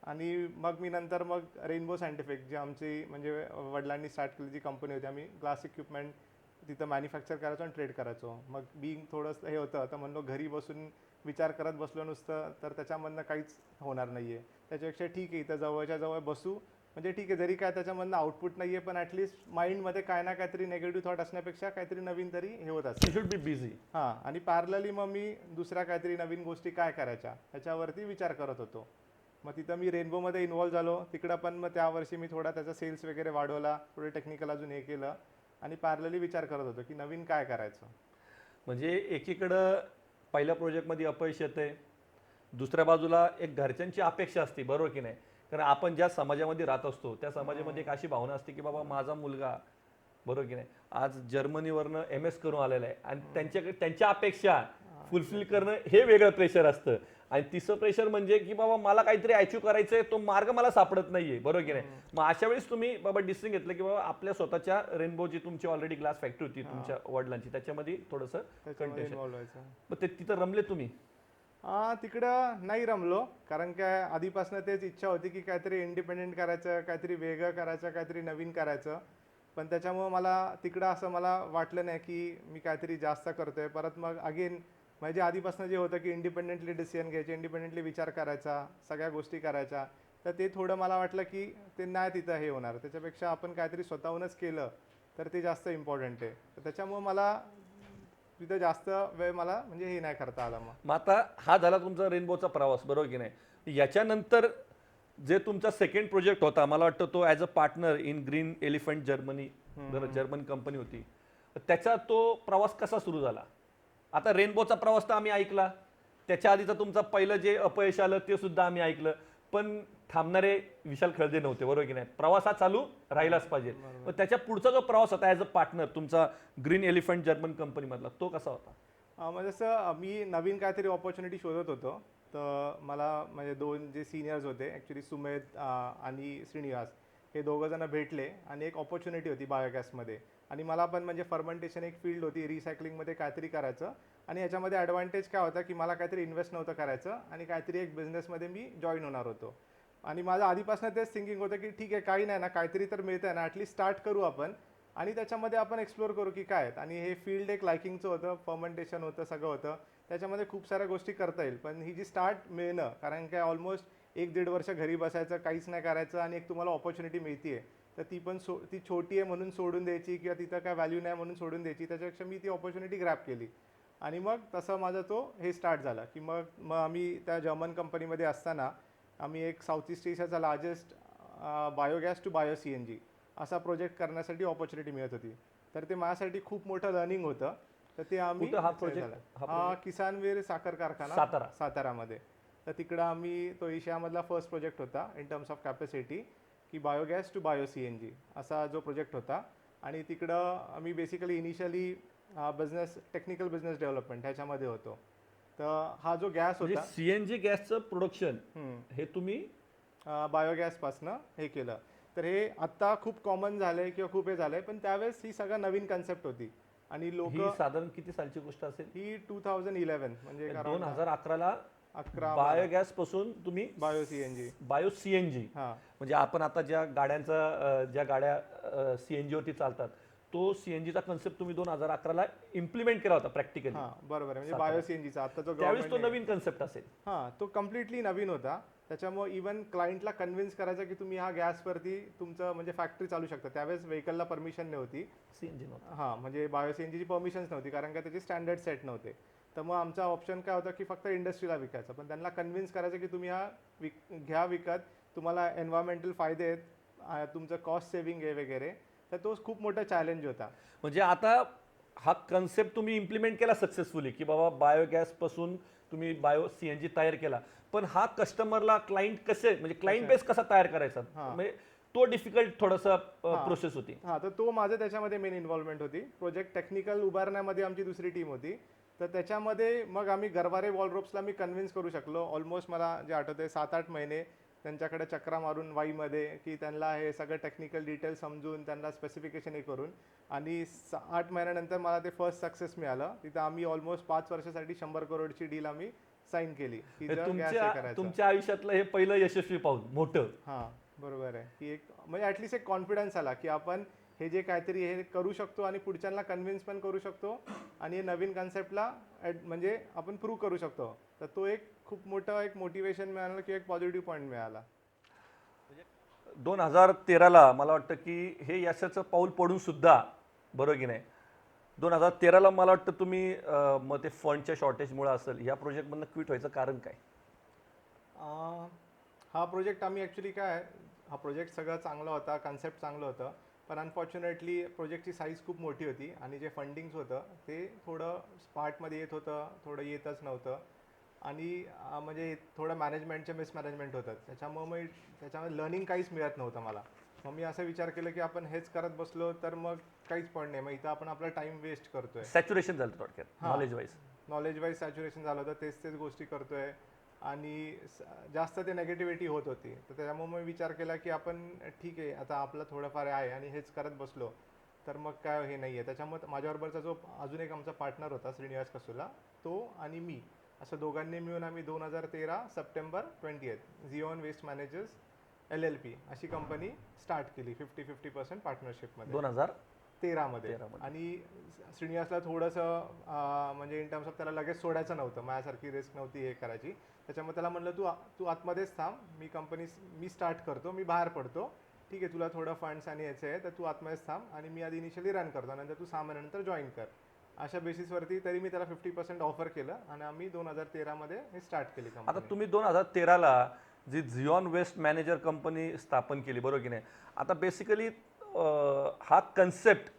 Speaker 2: आणि मग मी नंतर मग रेनबो सायंटिफिक, जी आमची म्हणजे वडिलांनी स्टार्ट केली जी कंपनी होती, आम्ही ग्लास इक्विपमेंट तिथं मॅन्युफॅक्चर करायचो आणि ट्रेड करायचो. मग बिंग थोडंसं हे होतं, तर म्हणलो घरी बसून विचार करत बसलो नुसतं तर त्याच्यामधनं काहीच होणार नाही आहे. त्याच्यापेक्षा ठीक आहे इथं जवळच्या जवळ बसू, म्हणजे ठीक आहे जरी काय त्याच्यामधनं आउटपुट नाही आहे, पण ॲटलिस्ट माइंडमध्ये काय ना काहीतरी निगेटिव्ह थॉट असण्यापेक्षा काहीतरी नवीन तरी हे होत असतं.
Speaker 1: You should be busy.
Speaker 2: हां, आणि पॅरलली मग मी दुसऱ्या काहीतरी नवीन गोष्टी काय करायच्या ह्याच्यावरती विचार करत होतो. मग तिथं मी रेनबोमध्ये इन्व्हॉल्व झालो तिकडं, पण मग त्या वर्षी मी थोडा त्याचा सेल्स वगैरे वाढवला, थोडे टेक्निकल अजून हे केलं आणि पॅरलली विचार करत होतो की नवीन काय करायचं.
Speaker 1: म्हणजे एकीकडं पहिल्या प्रोजेक्टमध्ये अपयश येतंय, दुसऱ्या बाजूला एक घरच्यांची अपेक्षा असते, बरोबर की नाही? कारण आपण ज्या समाजामध्ये राहत असतो त्या समाजामध्ये एक अशी भावना असते की बाबा माझा मुलगा, बरोबर की नाही, आज जर्मनीवरनं MS करून आलेला आहे आणि त्यांच्या अपेक्षा फुलफिल करणं हे वेगळं प्रेशर असतं. आणि तिसरं प्रेशर म्हणजे की बाबा मला काहीतरी अचीव्ह करायचंय, तो मार्ग मला सापडत नाहीये, बरोबर की नाही. मग अशा वेळेस तुम्ही बाबा डिसिजन घेतलं की बाबा आपल्या स्वतःच्या रेनबोची तुमची ऑलरेडी ग्लास फॅक्टरी होती तुमच्या वडिलांची, त्याच्यामध्ये थोडंसं
Speaker 2: त्याच्यामध्ये
Speaker 1: कंटेन्शन.
Speaker 2: इन्व्हॉल्व व्हायचं.
Speaker 1: मग ते तिथं रमले तुम्ही?
Speaker 2: तिकडं नाही रमलो, कारण काय आधीपासून तेच इच्छा होती की काहीतरी इंडिपेंडेंट करायचं, काहीतरी वेगळं करायचं, काहीतरी नवीन करायचं. पण त्याच्यामुळं मला तिकडं असं मला वाटलं नाही की मी काहीतरी जास्त करतोय. परत मग अगेन म्हणजे आधीपासून जे होतं की इंडिपेंडेंटली डिसिजन घ्यायचे, इंडिपेंडेंटली विचार करायचा, सगळ्या गोष्टी करायच्या, तर ते थोडं मला वाटलं की ते नाही तिथं हे होणार. त्याच्यापेक्षा आपण काहीतरी स्वतःहूनच केलं तर ते जास्त इम्पॉर्टंट आहे. तर त्याच्यामुळं मला तिथं जास्त वेळ मला म्हणजे हे नाही करता आला मग.
Speaker 1: मग आता हा झाला तुमचा रेनबोचा प्रवास, बरोबर की नाही. याच्यानंतर जे तुमचा सेकंड प्रोजेक्ट होता, मला वाटतं तो as a partner in green elephant Germany, बरं जर्मन कंपनी होती, त्याचा तो प्रवास कसा सुरू झाला? आता रेनबोचा प्रवास तर आम्ही ऐकला, त्याच्या आधीचा तुमचा पहिलं जे अपयश आलं ते सुद्धा आम्ही ऐकलं, पण थांबणारे विशाल खळदे नव्हते, बरोबर की नाही. प्रवास हा चालू राहिलाच पाहिजे. मग त्याच्या पुढचा जो प्रवास होता ॲज अ पार्टनर तुमचा ग्रीन एलिफंट जर्मन कंपनीमधला, तो कसा होता?
Speaker 2: म्हणजे जसं मी नवीन काहीतरी ऑपॉर्च्युनिटी शोधत होतो, तर मला म्हणजे दोन जे सिनियर्स होते ॲक्च्युली सुमेध आणि श्रीनिवास, हे दोघं जण भेटले आणि एक ऑपॉर्च्युनिटी होती बायोगॅसमध्ये. आणि मला पण म्हणजे फर्मेंटेशन एक फील्ड होती, रिसायकलिंगमध्ये काहीतरी करायचं. आणि याच्यामध्ये ॲडव्हान्टेज काय होता की मला काहीतरी इन्व्हेस्ट नव्हतं करायचं आणि काहीतरी एक बिझनेसमध्ये मी जॉईन होणार होतो. आणि माझं आधीपासून तेच थिंकिंग होतं की ठीक आहे, काही नाही ना, काहीतरी तर मिळतं आहे ना, ॲटलीस्ट स्टार्ट करू आपण आणि त्याच्यामध्ये आपण एक्सप्लोअर करू की काय आहेत. आणि हे फील्ड एक लायकिंगचं होतं, फर्मेंटेशन होतं, सगळं होतं. त्याच्यामध्ये खूप साऱ्या गोष्टी करता येईल. पण ही जी स्टार्ट मिळणं, कारण काय ऑलमोस्ट 1-1.5 वर्ष घरी बसायचं, काहीच नाही करायचं आणि एक तुम्हाला ऑपॉर्च्युनिटी मिळते आहे, तर ती पण ती छोटी आहे म्हणून सोडून द्यायची किंवा तिथं काय व्हॅल्यू नाही म्हणून सोडून द्यायची. त्याच्यापेक्षा मी ती ऑपॉर्च्युनिटी ग्रॅब केली आणि मग तसं माझा तो हे स्टार्ट झाला की मग मग आम्ही त्या जर्मन कंपनीमध्ये असताना आम्ही एक साऊथ ईस्ट एशियाचा largest biogas to bio C N G असा प्रोजेक्ट करण्यासाठी ऑपॉर्च्युनिटी मिळत होती. तर ते माझ्यासाठी खूप मोठं लर्निंग होतं. तर ते आम्ही
Speaker 1: कुठं हा
Speaker 2: success
Speaker 1: प्रोजेक्ट?
Speaker 2: झालं. किसानवीर साखर कारखाना
Speaker 1: सातारा.
Speaker 2: सातारामध्ये. तर तिकडं आम्ही तो एशियामधला फर्स्ट प्रोजेक्ट होता इन टर्म्स ऑफ कॅपॅसिटी, की biogas to bio C N G असा जो प्रोजेक्ट होता. आणि तिकडं आम्ही basically initially business technical business development ह्याच्यामध्ये होतो. तर हा जो गॅस
Speaker 1: म्हणजे
Speaker 2: होता
Speaker 1: सीएनजी गॅसचं प्रोडक्शन हे तुम्ही
Speaker 2: बायोगॅसपासनं हे केलं. तर हे आत्ता खूप कॉमन झालंय किंवा खूप हे झालंय, पण त्यावेळेस ही सगळं नवीन कन्सेप्ट होती आणि लोक
Speaker 1: ही साधारण किती सालची गोष्ट असेल?
Speaker 2: ही 2011 म्हणजे
Speaker 1: 2011ला
Speaker 2: 11
Speaker 1: बायोगॅस पासून तुम्ही
Speaker 2: बायो सीएनजी.
Speaker 1: बायो सीएनजी,
Speaker 2: हां
Speaker 1: म्हणजे आपण आता ज्या गाड्यांचा ज्या गाड्या सीएनजी वरती चालतात, तो सीएनजीचा कन्सेप्ट तुम्ही 2011ला इम्प्लिमेंट केला होता प्रॅक्टिकली.
Speaker 2: हां बरोबर आहे. म्हणजे
Speaker 1: सातारा.
Speaker 2: बायो सीएनजीचा आता जो
Speaker 1: त्यावेळेस तो
Speaker 2: गव्हर्नमेंट
Speaker 1: नवीन कन्सेप्ट असेल.
Speaker 2: हां तो कम्प्लिटली नवीन होता. त्याच्यामुळे इवन क्लायंटला कन्व्हिन्स करायचं की तुम्ही हा गॅसवरती तुमचं म्हणजे फॅक्टरी चालू शकता. त्यावेळेस व्हेकलला परमिशन नव्हती.
Speaker 1: सीएनजी नव्हता.
Speaker 2: हां म्हणजे बायो सीएनजीची परमिशन्स नव्हती, कारण का त्याचे स्टँडर्ड सेट नव्हते. तर मग आमचा ऑप्शन काय होता की फक्त इंडस्ट्रीला विकायचं, पण त्यांना कन्व्हिन्स करायचं की तुम्ही हा घ्या विकत, तुम्हाला एन्व्हायरमेंटल फायदे आहेत, तुमचं कॉस्ट सेव्हिंग आहे वगैरे. तर तो खूप मोठा चॅलेंज होता.
Speaker 1: म्हणजे आता हा कन्सेप्ट तुम्ही इम्प्लिमेंट केला सक्सेसफुली, की बाबा बायोगॅस पासून तुम्ही बायो सीएनजी तयार केला, पण हा कस्टमरला क्लायंट कसे म्हणजे क्लायंट बेस कसा तयार करायचा, म्हणजे तो डिफिकल्ट थोडासा प्रोसेस होती.
Speaker 2: हां तर तो माझं त्याच्यामध्ये मेन इन्व्हॉल्वमेंट होती. प्रोजेक्ट टेक्निकल उभारण्यामध्ये आमची दुसरी टीम होती. तर त्याच्यामध्ये मग आम्ही गरवारे वॉलरोप्सला मी कन्व्हिन्स करू शकलो. ऑलमोस्ट मला जे आठवतं आहे 7-8 महिने त्यांच्याकडे चक्रा मारून वाईमध्ये, की त्यांना हे सगळं टेक्निकल डिटेल समजून त्यांना स्पेसिफिकेशन हे करून, आणि 8 महिन्यानंतर मला ते फर्स्ट सक्सेस मिळालं. तिथं आम्ही ऑलमोस्ट 5 वर्षासाठी 100 करोडची डील आम्ही साईन केली की जर गॅस हे
Speaker 1: तुमच्या
Speaker 2: करायचं.
Speaker 1: तुमच्या आयुष्यातलं हे पहिलं यशस्वी पाऊल मोठं.
Speaker 2: हां बरोबर आहे. की एक म्हणजे ॲटलिस्ट एक कॉन्फिडन्स आला की आपण हे जे काहीतरी हे करू शकतो आणि पुढच्यांना कन्व्हिन्स पण करू शकतो आणि हे नवीन कन्सेप्टला म्हणजे आपण प्रूव्ह करू शकतो. तर तो एक खूप मोठं एक मोटिवेशन मिळालं किंवा एक पॉझिटिव्ह पॉईंट मिळाला.
Speaker 1: 2013ला मला वाटतं की हे यशाचं पाऊल पडून सुद्धा, बरोबर की नाही, 2013ला मला वाटतं तुम्ही मग ते फंडच्या शॉर्टेजमुळे असेल या प्रोजेक्टमधनं क्विट व्हायचं कारण काय?
Speaker 2: हा प्रोजेक्ट आम्ही ॲक्च्युली काय, हा प्रोजेक्ट सगळं चांगला होता, कन्सेप्ट चांगलं होतं, पण अनफॉर्च्युनेटली प्रोजेक्टची साईज खूप मोठी होती आणि जे फंडिंग्स होतं ते थोडं स्पार्टमध्ये येत होतं, थोडं येतच नव्हतं. आणि म्हणजे थोडं मॅनेजमेंटचे मिसमॅनेजमेंट होतं. त्याच्यामुळे मग त्याच्यामध्ये लर्निंग काहीच मिळत नव्हतं मला. मग मी असं विचार केलं की आपण हेच करत बसलो तर मग काहीच पॉईंट नाही. मग इथं आपण आपला टाईम वेस्ट करतोय.
Speaker 1: सॅच्युरेशन झालं थोडक्यात
Speaker 2: हां.
Speaker 1: Knowledge wise.
Speaker 2: Knowledge wise saturation झालं होतं. तेच गोष्टी करतोय. आणि जास्त ते नेगेटिव्हिटी होत होती. तर त्याच्यामुळे मी विचार केला की आपण ठीक आहे, आता आपलं थोडंफार आहे आणि हेच करत बसलो तर मग काय हे नाही आहे. त्याच्यामुळे माझ्याबरोबरचा जो अजून एक आमचा पार्टनर होता श्रीनिवास कसुला, तो आणि मी असं दोघांनी मिळून आम्ही 2013 September 20th Zion waste managers LLP अशी कंपनी स्टार्ट केली 50-50% पार्टनरशिपमध्ये
Speaker 1: 2013
Speaker 2: मध्ये. आणि श्रीनिवासला थोडंसं म्हणजे इन टर्म्स ऑफ त्याला लगेच सोडायचं नव्हतं, माझ्यासारखी रिस्क नव्हती हे करायची. त्याच्यामुळे त्याला म्हणलं तू आतमध्येच थांब, मी स्टार्ट करतो, मी बाहेर पडतो, ठीक आहे, तुला थोडं फंड्स आणि याचे आहे तर तू आतमध्येच थांब आणि मी आधी इनिशियली रन करतो, नंतर तू 6 महिन्यानंतर जॉईन कर. अशा बेसिसवरती तरी मी त्याला 50% ऑफर केलं आणि आम्ही 2013 मध्ये हे स्टार्ट केली
Speaker 1: आता
Speaker 2: कंपनी.
Speaker 1: तुम्ही 2013ला जी झिऑन वेस्ट मॅनेजर कंपनी स्थापन केली, बरोबर की नाही? आता बेसिकली हा कन्सेप्ट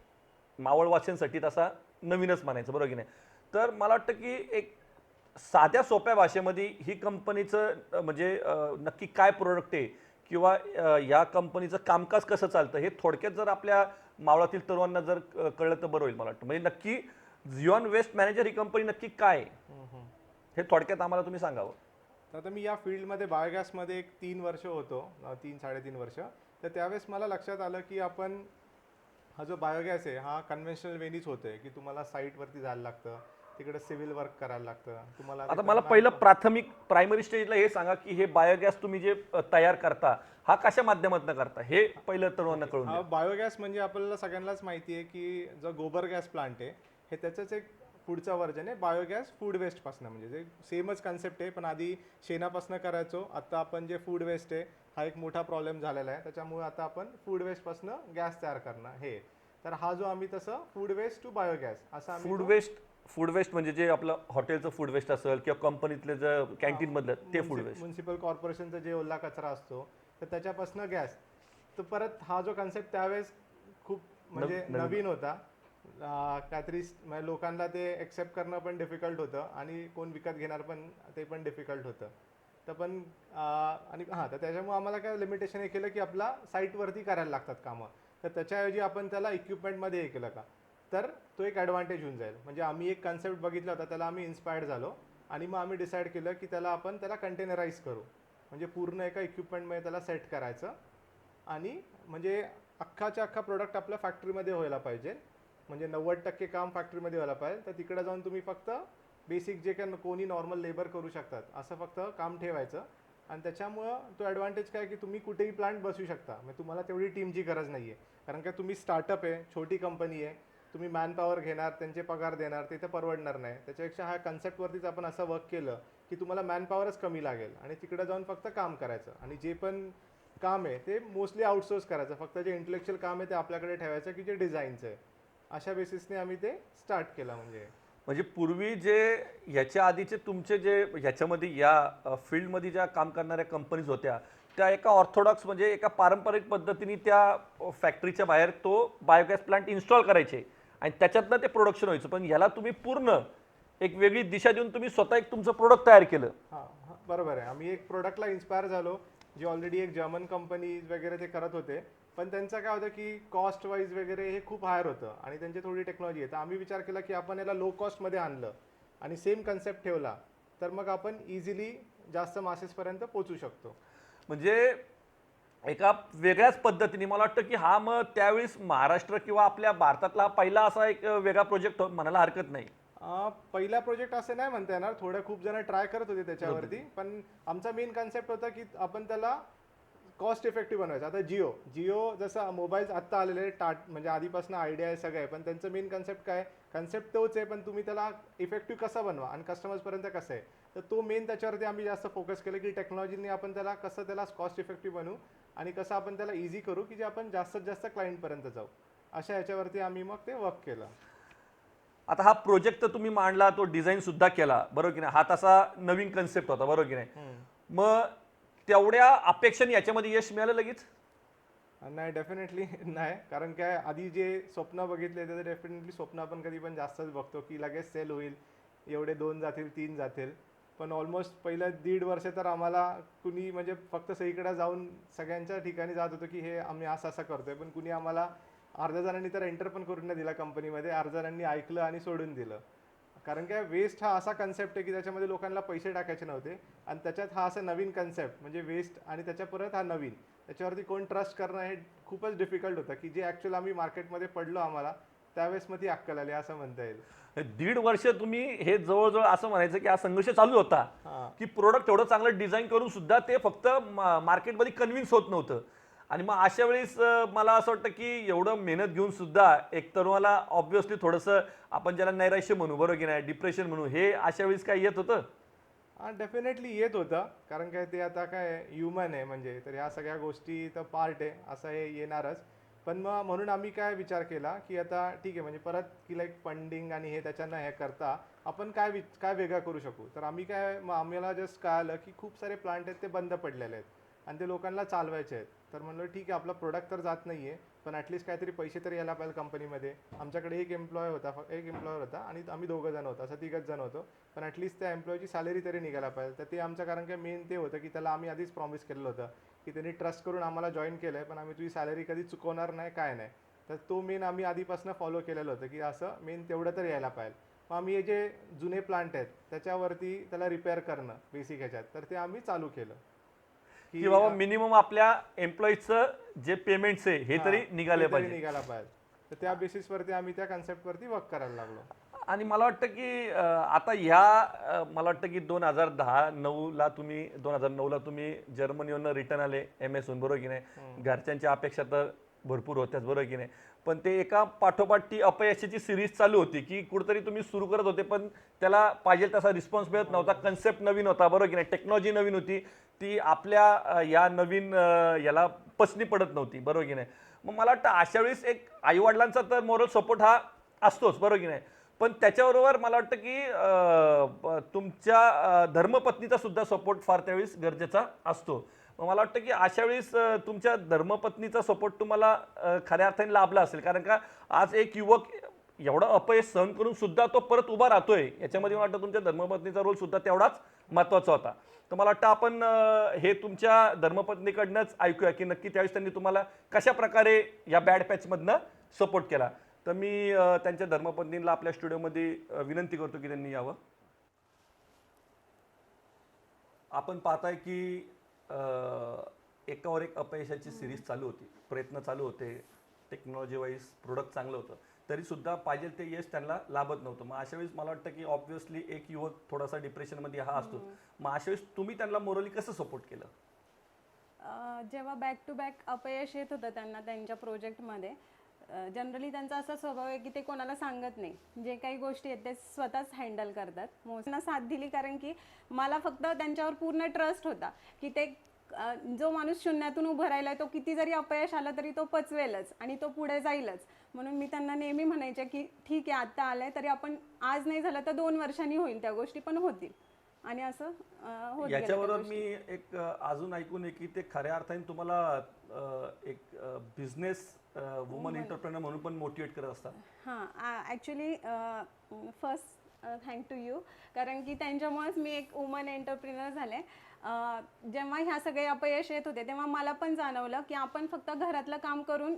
Speaker 1: मावळवासियांसाठी तसा नवीनच म्हणायचं, बरोबर की नाही? तर मला वाटतं की एक साध्या सोप्या भाषेमध्ये ही कंपनीचं म्हणजे नक्की काय प्रोडक्ट आहे किंवा या कंपनीचं कामकाज कसं चालतं हे थोडक्यात जर आपल्या मावळातील तरुणांना जर कळलं तर बरं होईल. मला वाटतं म्हणजे नक्की झिऑन वेस्ट मॅनेजर ही कंपनी नक्की काय आहे हे थोडक्यात आम्हाला तुम्ही सांगावं.
Speaker 2: तर आता मी या फील्डमध्ये बायोगॅसमध्ये एक 3 वर्ष होतो, 3-3.5 वर्ष. तर त्यावेळेस मला लक्षात आलं की आपण हा जो बायोगॅस आहे हा कन्व्हेन्शनल वेनीच होतोय की तुम्हाला साईटवरती जायला लागतं, तिकडे सिव्हिल वर्क करायला लागतं तुम्हाला.
Speaker 1: आता मला पहिलं प्राथमिक प्रायमरी स्टेजला हे सांगा की हे बायोगॅस तुम्ही जे तयार करता हा कशा माध्यमातून करता हे पहिलं तरुणांना कळून द्या.
Speaker 2: बायोगॅस म्हणजे आपल्याला सगळ्यांनाच माहिती आहे की जो गोबर गॅस प्लांट आहे हे त्याचंच एक पुढचा वर्जन आहे बायोगॅस फूड वेस्टपासून. म्हणजे जे सेमच कन्सेप्ट आहे, पण आधी शेणापासून करायचो, आता आपण जे फूड वेस्ट आहे हा एक मोठा प्रॉब्लेम झालेला आहे, त्याच्यामुळे आता आपण फूड वेस्टपासून गॅस तयार करणं हे. तर हा जो आम्ही तसं फूड वेस्ट टू बायोगॅस असं आम्ही
Speaker 1: फूड वेस्ट म्हणजे जे आपलं हॉटेलचं फूड वेस्ट असेल किंवा कंपनीतलं जे कॅन्टीन मधलं ते फूड वेस्ट,
Speaker 2: म्युन्सिपल कॉर्पोरेशनचा जे ओला कचरा असतो तर त्याच्यापासून गॅस. तर परत हा जो कन्सेप्ट त्यावेळेस खूप म्हणजे नवीन होता. काहीतरी म्हणजे लोकांना ते एक्सेप्ट करणं पण डिफिकल्ट होतं आणि कोण विकत घेणार पण ते पण डिफिकल्ट होतं. तर पण आणि हां, तर त्याच्यामुळे आम्हाला काय लिमिटेशन हे केलं की आपला साईटवरती करायला लागतात कामं, तर त्याच्याऐवजी आपण त्याला इक्विपमेंटमध्ये हे केलं का तर तो एक ॲडव्हान्टेज होऊन जाईल. म्हणजे आम्ही एक कन्सेप्ट बघितला होता, त्याला आम्ही इन्स्पायर्ड झालो आणि मग आम्ही डिसाईड केलं की त्याला कंटेनराईज करू, म्हणजे पूर्ण एका इक्विपमेंटमध्ये त्याला सेट करायचं आणि म्हणजे अख्खाच्या अख्खा प्रोडक्ट आपल्या फॅक्टरीमध्ये व्हायला पाहिजे. म्हणजे 90% काम फॅक्टरीमध्ये व्हायला पाहिजे. तर तिकडे जाऊन तुम्ही फक्त बेसिक जे काय कोणी नॉर्मल लेबर करू शकतात असं फक्त काम ठेवायचं. आणि त्याच्यामुळं तो ॲडव्हान्टेज काय की तुम्ही कुठेही प्लांट बसू शकता, म्हणजे तुम्हाला तेवढी टीमची गरज नाही आहे. कारण का तुम्ही स्टार्टअप आहे, छोटी कंपनी आहे, तुम्ही मॅनपॉवर घेणार, त्यांचे पगार देणार, ते तर परवडणार नाही. त्याच्यापेक्षा ह्या कन्सेप्टवरतीच आपण असं वर्क केलं की तुम्हाला मॅनपॉवरच कमी लागेल आणि तिकडे जाऊन फक्त काम करायचं आणि जे पण काम आहे ते मोस्टली आउटसोर्स करायचं, फक्त जे इंटेलेक्च्युअल काम आहे ते आपल्याकडे ठेवायचं की जे डिझाईनचं आहे. अशा बेसिसने आम्ही ते स्टार्ट केलं.
Speaker 1: म्हणजे पूर्वी जे ह्याच्या आधीचे तुमचे जे ह्याच्यामध्ये या फील्डमध्ये ज्या काम करणाऱ्या कंपनीज होत्या त्या एका ऑर्थोडॉक्स म्हणजे एका पारंपरिक पद्धतीने त्या फॅक्टरीच्या बाहेर तो बायोगॅस प्लांट इन्स्टॉल करायचे आणि त्याच्यातनं ते प्रोडक्शन व्हायचं. पण ह्याला तुम्ही पूर्ण एक वेगळी दिशा देऊन तुम्ही स्वतः एक तुमचं प्रोडक्ट तयार केलं.
Speaker 2: हां, बरोबर आहे. आम्ही एक प्रोडक्टला इन्स्पायर झालो, जे ऑलरेडी एक जर्मन कंपनीज वगैरे ते करत होते, पण त्यांचं काय होतं की कॉस्ट वाईज वगैरे हे खूप हायर होतं आणि त्यांची थोडी टेक्नॉलॉजी आहे. तर आम्ही विचार केला की आपण याला लो कॉस्टमध्ये आणलं आणि सेम कन्सेप्ट ठेवला तर मग आपण इझिली जास्त मासेसपर्यंत पोहोचू शकतो.
Speaker 1: म्हणजे एका वेगळ्याच पद्धतीने मला वाटतं की हा मग त्यावेळेस महाराष्ट्र किंवा आपल्या भारतातला हा पहिला असा एक वेगळा प्रोजेक्ट म्हणायला हरकत नाही.
Speaker 2: पहिला प्रोजेक्ट असं नाही म्हणता येणार, खूप जण ट्राय करत होते त्याच्यावरती, पण आमचा मेन कन्सेप्ट होता की आपण त्याला कॉस्ट इफेक्टिव्ह बनवायचं. आता जिओ जसं मोबाईल्स आत्ता आलेले म्हणजे आधीपासून आयडिया आहे सगळं आहे, पण त्यांचं मेन कन्सेप्ट काय, कन्सेप्ट तोच आहे, पण तुम्ही त्याला इफेक्टिव्ह कसं बनवा आणि कस्टमर्सपर्यंत कसं आहे. तर तो मेन त्याच्यावरती आम्ही जास्त फोकस केलं की टेक्नॉलॉजीने आपण त्याला कॉस्ट इफेक्टिव्ह बनवू आणि कसं आपण त्याला इझी करू की जे आपण जास्तीत जास्त क्लायंटपर्यंत जाऊ. अशा ह्याच्यावरती आम्ही मग ते वर्क केलं.
Speaker 1: आता हा प्रोजेक्ट तर तुम्ही मांडला, तो डिझाईन सुद्धा केला, बरोबर की नाही? हा तसा नवीन कन्सेप्ट होता, बरोबर की नाही? मग तेवढ्या अपेक्षाने याच्यामध्ये यश मिळालं लगेच?
Speaker 2: नाही, डेफिनेटली नाही. कारण काय आधी जे स्वप्न बघितले ते डेफिनेटली स्वप्न आपण कधी पण जास्तच बघतो की लगेच सेल होईल, एवढे 2 जातील 3 जातील. पण ऑलमोस्ट पहिलं 1.5 वर्ष तर आम्हाला कुणी म्हणजे फक्त सगळीकडे जाऊन सगळ्यांच्या ठिकाणी जात होतो की हे आम्ही असं करतोय, पण कुणी आम्हाला अर्ध्या जणांनी तर एंटर पण करून नाही दिला कंपनीमध्ये, अर्ध्या जणांनी ऐकलं आणि सोडून दिलं. कारण काय वेस्ट हा असा कन्सेप्ट आहे की त्याच्यामध्ये लोकांना पैसे टाकायचे नव्हते आणि त्याच्यात हा असा नवीन कन्सेप्ट म्हणजे वेस्ट आणि त्याच्या परत हा नवीन त्याच्यावरती कोण ट्रस्ट करणं हे खूपच डिफिकल्ट होतं की जे ॲक्च्युअल आम्ही मार्केटमध्ये पडलो आम्हाला त्यावेळेस मग ती अक्कल आली असं म्हणता येईल.
Speaker 1: 1.5 वर्ष तुम्ही हे जवळजवळ असं म्हणायचं की हा संघर्ष चालू होता
Speaker 2: हां.
Speaker 1: की प्रोडक्ट एवढं चांगलं डिझाईन करून सुद्धा ते फक्त मार्केटमध्ये कन्व्हिन्स होत नव्हतं. आणि मग अशा वेळेस मला असं वाटतं की एवढं मेहनत घेऊन सुद्धा एक तरुणाला ऑब्व्हियसली थोडंसं आपण ज्याला नैराश्य म्हणू, बरोबर की नाही, डिप्रेशन म्हणू, हे अशा वेळेस काय येत होतं?
Speaker 2: हां, डेफिनेटली येत होतं. कारण काय ते आता काय ह्युमन आहे म्हणजे तर ह्या सगळ्या गोष्टी तर पार्ट आहे असं हे येणारच. पण मग म्हणून आम्ही काय विचार केला की आता ठीक आहे म्हणजे परत की लाईक फंडिंग आणि हे त्याच्यानं हे करता आपण काय वेगळं करू शकू. तर आम्ही काय मग आम्हाला जस्ट कळालं की खूप सारे प्लांट आहेत ते बंद पडलेले आहेत आणि ते लोकांना चालवायचे आहेत. तर म्हणलं ठीक आहे आपला प्रोडक्ट तर जात नाही आहे पण ॲटलीस्ट काहीतरी पैसे तरी यायला पाहिजे कंपनीमध्ये. आमच्याकडे एक एम्प्लॉय होता आणि आम्ही 2 जण होतो असं 3 जण होतो. पण ॲटलीस्ट त्या एम्प्लॉयची सॅलरी तरी निघायला पाहिजे. तर ते आमचं कारण काय मेन ते होतं की त्याला आम्ही आधीच प्रॉमिस केलेलं होतं की त्यांनी ट्रस्ट करून आम्हाला जॉईन केलं आहे पण आम्ही तुझी सॅलरी कधी चुकवणार नाही काय नाही. तर तो मेन आम्ही आधीपासून फॉलो केलेलं होतं की असं मेन तेवढं तर यायला पाहिजे. मग आम्ही हे जे जुने प्लांट आहेत त्याच्यावरती त्याला रिपेअर करणं बेसिक ह्याच्यात तर ते आम्ही चालू केलं
Speaker 1: की
Speaker 2: की
Speaker 1: बाबा मिनिमम आपल्या एम्प्लॉईजचं जे पेमेंट्स आहे हे तरी
Speaker 2: हां,
Speaker 1: निघाले
Speaker 2: ते तरी
Speaker 1: पाहिजे.
Speaker 2: निघायला पाहिजे. तर त्या बेसिसवरती आम्ही त्या कन्सेप्टवरती वर्क करायला लागलो.
Speaker 1: आणि मला वाटतं की आता ह्या मला वाटतं की 2010-9ला तुम्ही 2009ला तुम्ही जर्मनीवरून रिटर्न आले MS होऊन, बरोबर की नाही. घरच्यांच्या अपेक्षा तर भरपूर होत्याच, बरोबर की नाही. पण ते एका पाठोपाठ ती अपयशाची सिरीज चालू होती की कुठेतरी तुम्ही सुरू करत होते पण त्याला पाहिजे तसा रिस्पॉन्स मिळत नव्हता. कन्सेप्ट नवीन होता, बरोबर की नाही. टेक्नॉलॉजी नवीन होती, ती आपल्या या नवीन याला पसनी पडत नव्हती, बरोबर की नाही. मग मला वाटतं अशा वेळेस एक आईवडिलांचा तर मोरल सपोर्ट हा असतोच, बरोबर की नाही. पण त्याच्याबरोबर मला वाटतं की तुमच्या धर्मपत्नीचा सुद्धा सपोर्ट फार त्यावेळेस गरजेचा असतो. मग मला वाटतं की अशा वेळेस तुमच्या धर्मपत्नीचा सपोर्ट तुम्हाला खऱ्या अर्थाने लाभला असेल. कारण का आज एक युवक एवढं अपयश सहन करून सुद्धा तो परत उभा राहतोय, याच्यामध्ये मला वाटतं तुमच्या धर्मपत्नीचा रोल सुद्धा तेवढाच महत्त्वाचा होता. तर मला वाटतं आपण हे तुमच्या धर्मपत्नीकडनंच ऐकूया की नक्की त्यावेळेस त्यांनी तुम्हाला कशा प्रकारे या बॅड पॅचमधनं सपोर्ट केला. तर मी त्यांच्या धर्मपत्नीला आपल्या स्टुडिओमध्ये विनंती करतो की त्यांनी यावं. आपण पाहताय की एकावर एक अपयशाची सिरीज चालू होती, प्रयत्न चालू होते, टेक्नॉलॉजी वाईज प्रोडक्ट चांगलं होतं तरी सुद्धा पाहिजे ते यश त्यांना लाभत नव्हतं. मग अशा वेळेस मला वाटतं की ऑब्व्हियसली एक युवक थोडासा डिप्रेशनमध्ये हा असतो. मग अशा वेळेस तुम्ही त्यांना मोरली कसं सपोर्ट केलं?
Speaker 3: जेव्हा बॅक टू बॅक अपयश येत होतं त्यांना त्यांच्या प्रोजेक्टमध्ये, जनरली त्यांचा असा स्वभाव आहे की ते कोणाला सांगत नाही. जे काही गोष्टी आहेत ते स्वतःच हँडल करतात. मोस्टना साथ दिली कारण की मला फक्त त्यांच्यावर पूर्ण ट्रस्ट होता की ते जो माणूस शून्यातून उभं राहिलाय तो किती जरी अपयश आलं तरी तो पचवेलच आणि तो पुढे जाईलच. म्हणून मी त्यांना नेहमी म्हणायचे की ठीक आहे आता आलंय तरी आपण आज नाही झालं तर 2 वर्षांनी होईल, त्या गोष्टी पण होतील. आणि असं होत गेलं त्या
Speaker 1: याच्याबरोबर
Speaker 3: गोष्टी.
Speaker 1: मी एक अजून ऐकून आहे की ते खऱ्या अर्थाने तुम्हाला एक बिझनेस वुमन एंटरप्रेनर म्हणून पण मोटिवेट करत असतात.
Speaker 3: हां, actually first thank to you, कारण की त्यांच्यामुळेच मी एक वुमन एंटरप्रिनर झाले. जेव्हा ह्या सगळे अपयश येत होते तेव्हा मला पण जाणवलं की आपण फक्त घरातलं काम करून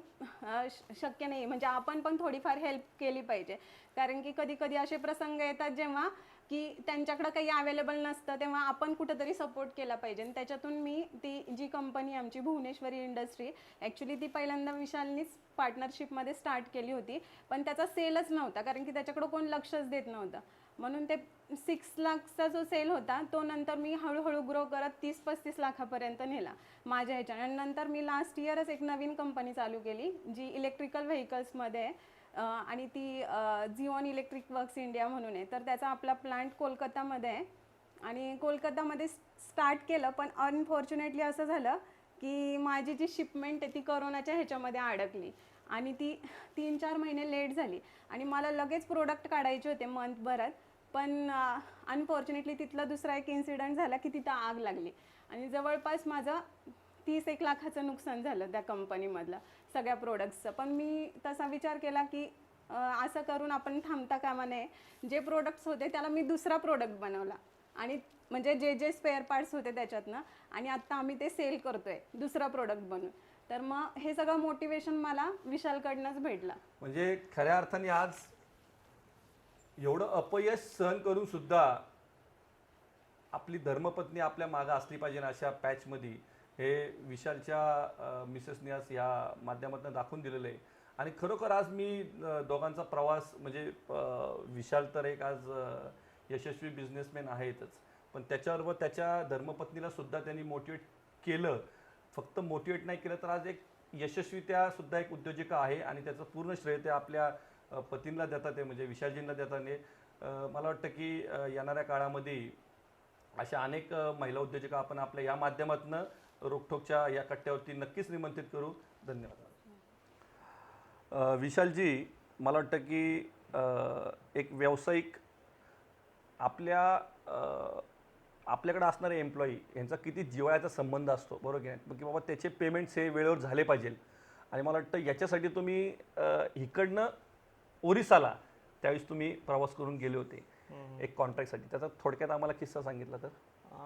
Speaker 3: शक्य नाही, म्हणजे आपण पण थोडीफार हेल्प केली पाहिजे. कारण की कधी कधी असे प्रसंग येतात जेव्हा की त्यांच्याकडं काही अवेलेबल नसतं, तेव्हा आपण कुठंतरी सपोर्ट केला पाहिजे. आणि त्याच्यातून मी ती जी कंपनी आमची भुवनेश्वरी इंडस्ट्री, ॲक्च्युली ती पहिल्यांदा विशालनीच पार्टनरशिपमध्ये स्टार्ट केली होती पण त्याचा सेलच नव्हता कारण की त्याच्याकडं कोण लक्षच देत नव्हतं. म्हणून ते 6 लाखचा जो सेल होता तो नंतर मी हळूहळू ग्रो करत 30-35 लाखापर्यंत नेला माझ्या ह्याच्याने. आणि नंतर मी लास्ट इयरच एक नवीन कंपनी चालू केली जी इलेक्ट्रिकल व्हेकल्समध्ये आहे आणि ती झिओन इलेक्ट्रिक वर्क्स इंडिया म्हणून आहे. तर त्याचा आपला प्लांट कोलकातामध्ये आहे आणि कोलकातामध्ये स्टार्ट केलं पण अनफॉर्च्युनेटली असं झालं की माझी जी शिपमेंट आहे ती करोनाच्या ह्याच्यामध्ये अडकली आणि ती 3-4 महिने लेट झाली आणि मला लगेच प्रोडक्ट काढायचे होते मंथभरात. पण अनफॉर्च्युनेटली तिथला दुसरा एक इन्सिडेंट झाला की तिथं आग लागली आणि जवळपास माझं 30-1 लाखाचं नुकसान झालं त्या कंपनीमधलं सगळ्या प्रोडक्ट्सचं. पण मी तसा विचार केला की असं करून आपण थांबता कामा नये. जे प्रोडक्ट्स होते त्याला मी दुसरा प्रोडक्ट बनवला आणि म्हणजे जे स्पेअर पार्ट्स होते त्याच्यातनं, आणि आत्ता आम्ही ते सेल करतोय दुसरा प्रोडक्ट बनवून. तर मग हे सगळं मोटिवेशन मला विशालकडनंच भेटलं.
Speaker 1: म्हणजे खऱ्या अर्थाने आज एवढं अपयश सहन करून सुद्धा आपली धर्मपत्नी आपल्या मागं असली पाहिजे ना अशा पॅचमध्ये हे विशालच्या मिसेसनी आज या माध्यमातून दाखवून दिलेलं आहे. आणि खरोखर आज मी दोघांचा प्रवास म्हणजे विशाल तर एक आज यशस्वी बिझनेसमॅन आहेतच, पण त्याच्याबरोबर त्याच्या धर्मपत्नीला सुद्धा त्यांनी मोटिवेट केलं. फक्त मोटिवेट नाही केलं तर आज एक यशस्वी त्या सुद्धा एक उद्योजिका आहे आणि त्याचं पूर्ण श्रेय ते आपल्या पतींना देतात, ते म्हणजे विशालजींना देतात. मला वाटतं की येणाऱ्या काळामध्ये अशा अनेक महिला उद्योजका आपण आपल्या या माध्यमातून रोकठोकच्या या कट्ट्यावरती नक्कीच निमंत्रित करू. धन्यवाद. विशालजी, मला वाटतं की एक व्यावसायिक आपल्याकडे असणारे एम्प्लॉई यांचा किती जिव्हाळ्याचा संबंध असतो, बरोबर की नाही, की बाबा त्याचे पेमेंट्स हे वेळेवर झाले पाहिजे. आणि मला वाटतं याच्यासाठी तुम्ही इकडनं ओरिसाला त्यावेळेस तुम्ही प्रवास करून गेले होते एक कॉन्ट्रॅक्टसाठी. त्याचा थोडक्यात आम्हाला किस्सा सांगितला तर.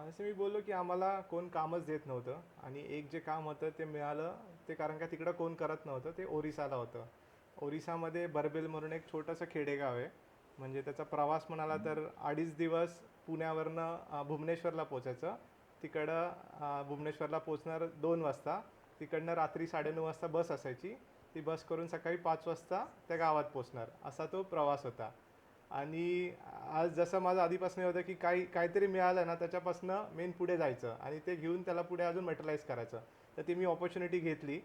Speaker 2: जसं मी बोललो की आम्हाला कोण कामच देत नव्हतं आणि एक जे काम होतं ते मिळालं ते, कारण का तिकडं कोण करत नव्हतं, ते ओरिसाला होतं. ओरिसामध्ये बरबेल म्हणून एक छोटंसं खेडेगाव आहे. म्हणजे त्याचा प्रवास म्हणाला तर 2.5 दिवस पुण्यावरनं भुवनेश्वरला पोचायचं. तिकडं भुवनेश्वरला पोचणार 2 वाजता, तिकडनं रात्री 9:30 वाजता बस असायची, ती बस करून सकाळी 5 वाजता त्या गावात पोचणार, असा तो प्रवास होता. आणि आज जसं माझं आधीपासून होतं की काहीतरी मिळालं ना त्याच्यापासून मेन पुढे जायचं आणि ते घेऊन त्याला पुढे अजून मटेरियलाइज करायचं. तर ती मी ऑपॉर्च्युनिटी घेतली.